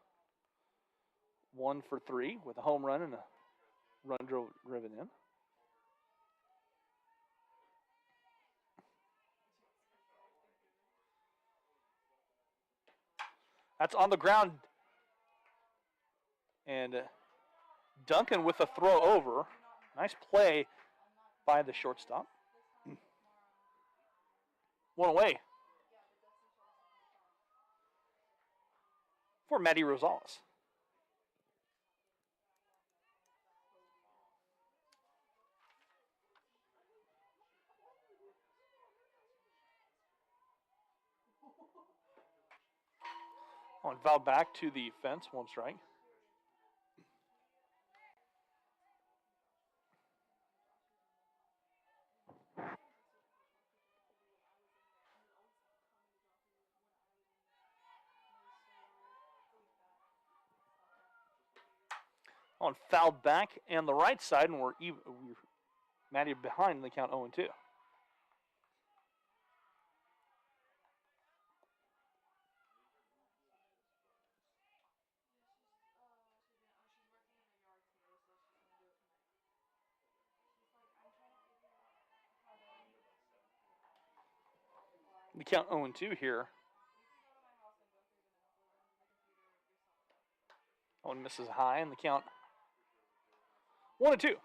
1 for 3 with a home run and a run driven in. That's on the ground. And Duncan with a throw over. Nice play by the shortstop. 1 away for Matty Rosales. On foul back to the fence, 1 strike. On foul back and the right side, and we're Matty behind in the count 0-2. The count 0-2 here. One misses high, and the count 1-2.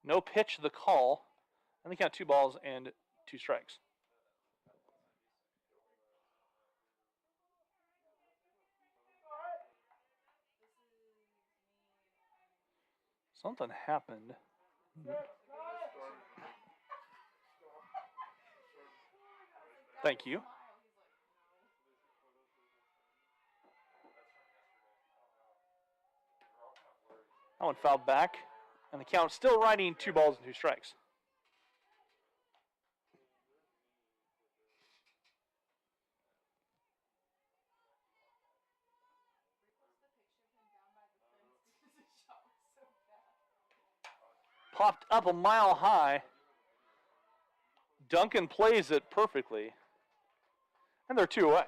No pitch, the call. And the count 2 balls and 2 strikes. Something happened. Thank you. That one fouled back. And the count still riding 2 balls and 2 strikes. Popped up a mile high. Duncan plays it perfectly. And they're 2 away.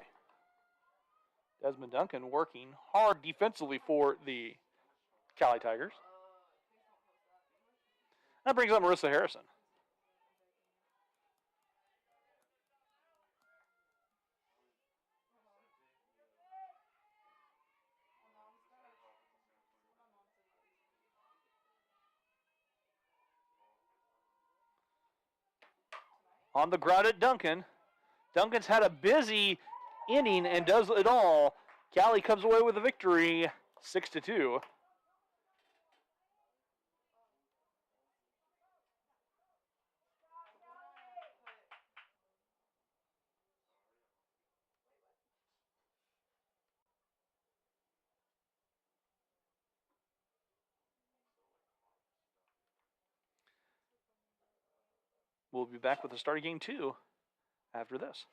Desmond Duncan working hard defensively for the Cowley Tigers. That brings up Marissa Harrison. On the ground at Duncan. Duncan's had a busy inning and does it all. Cowley comes away with a victory, 6-2. We'll be back with the start of game 2 after this.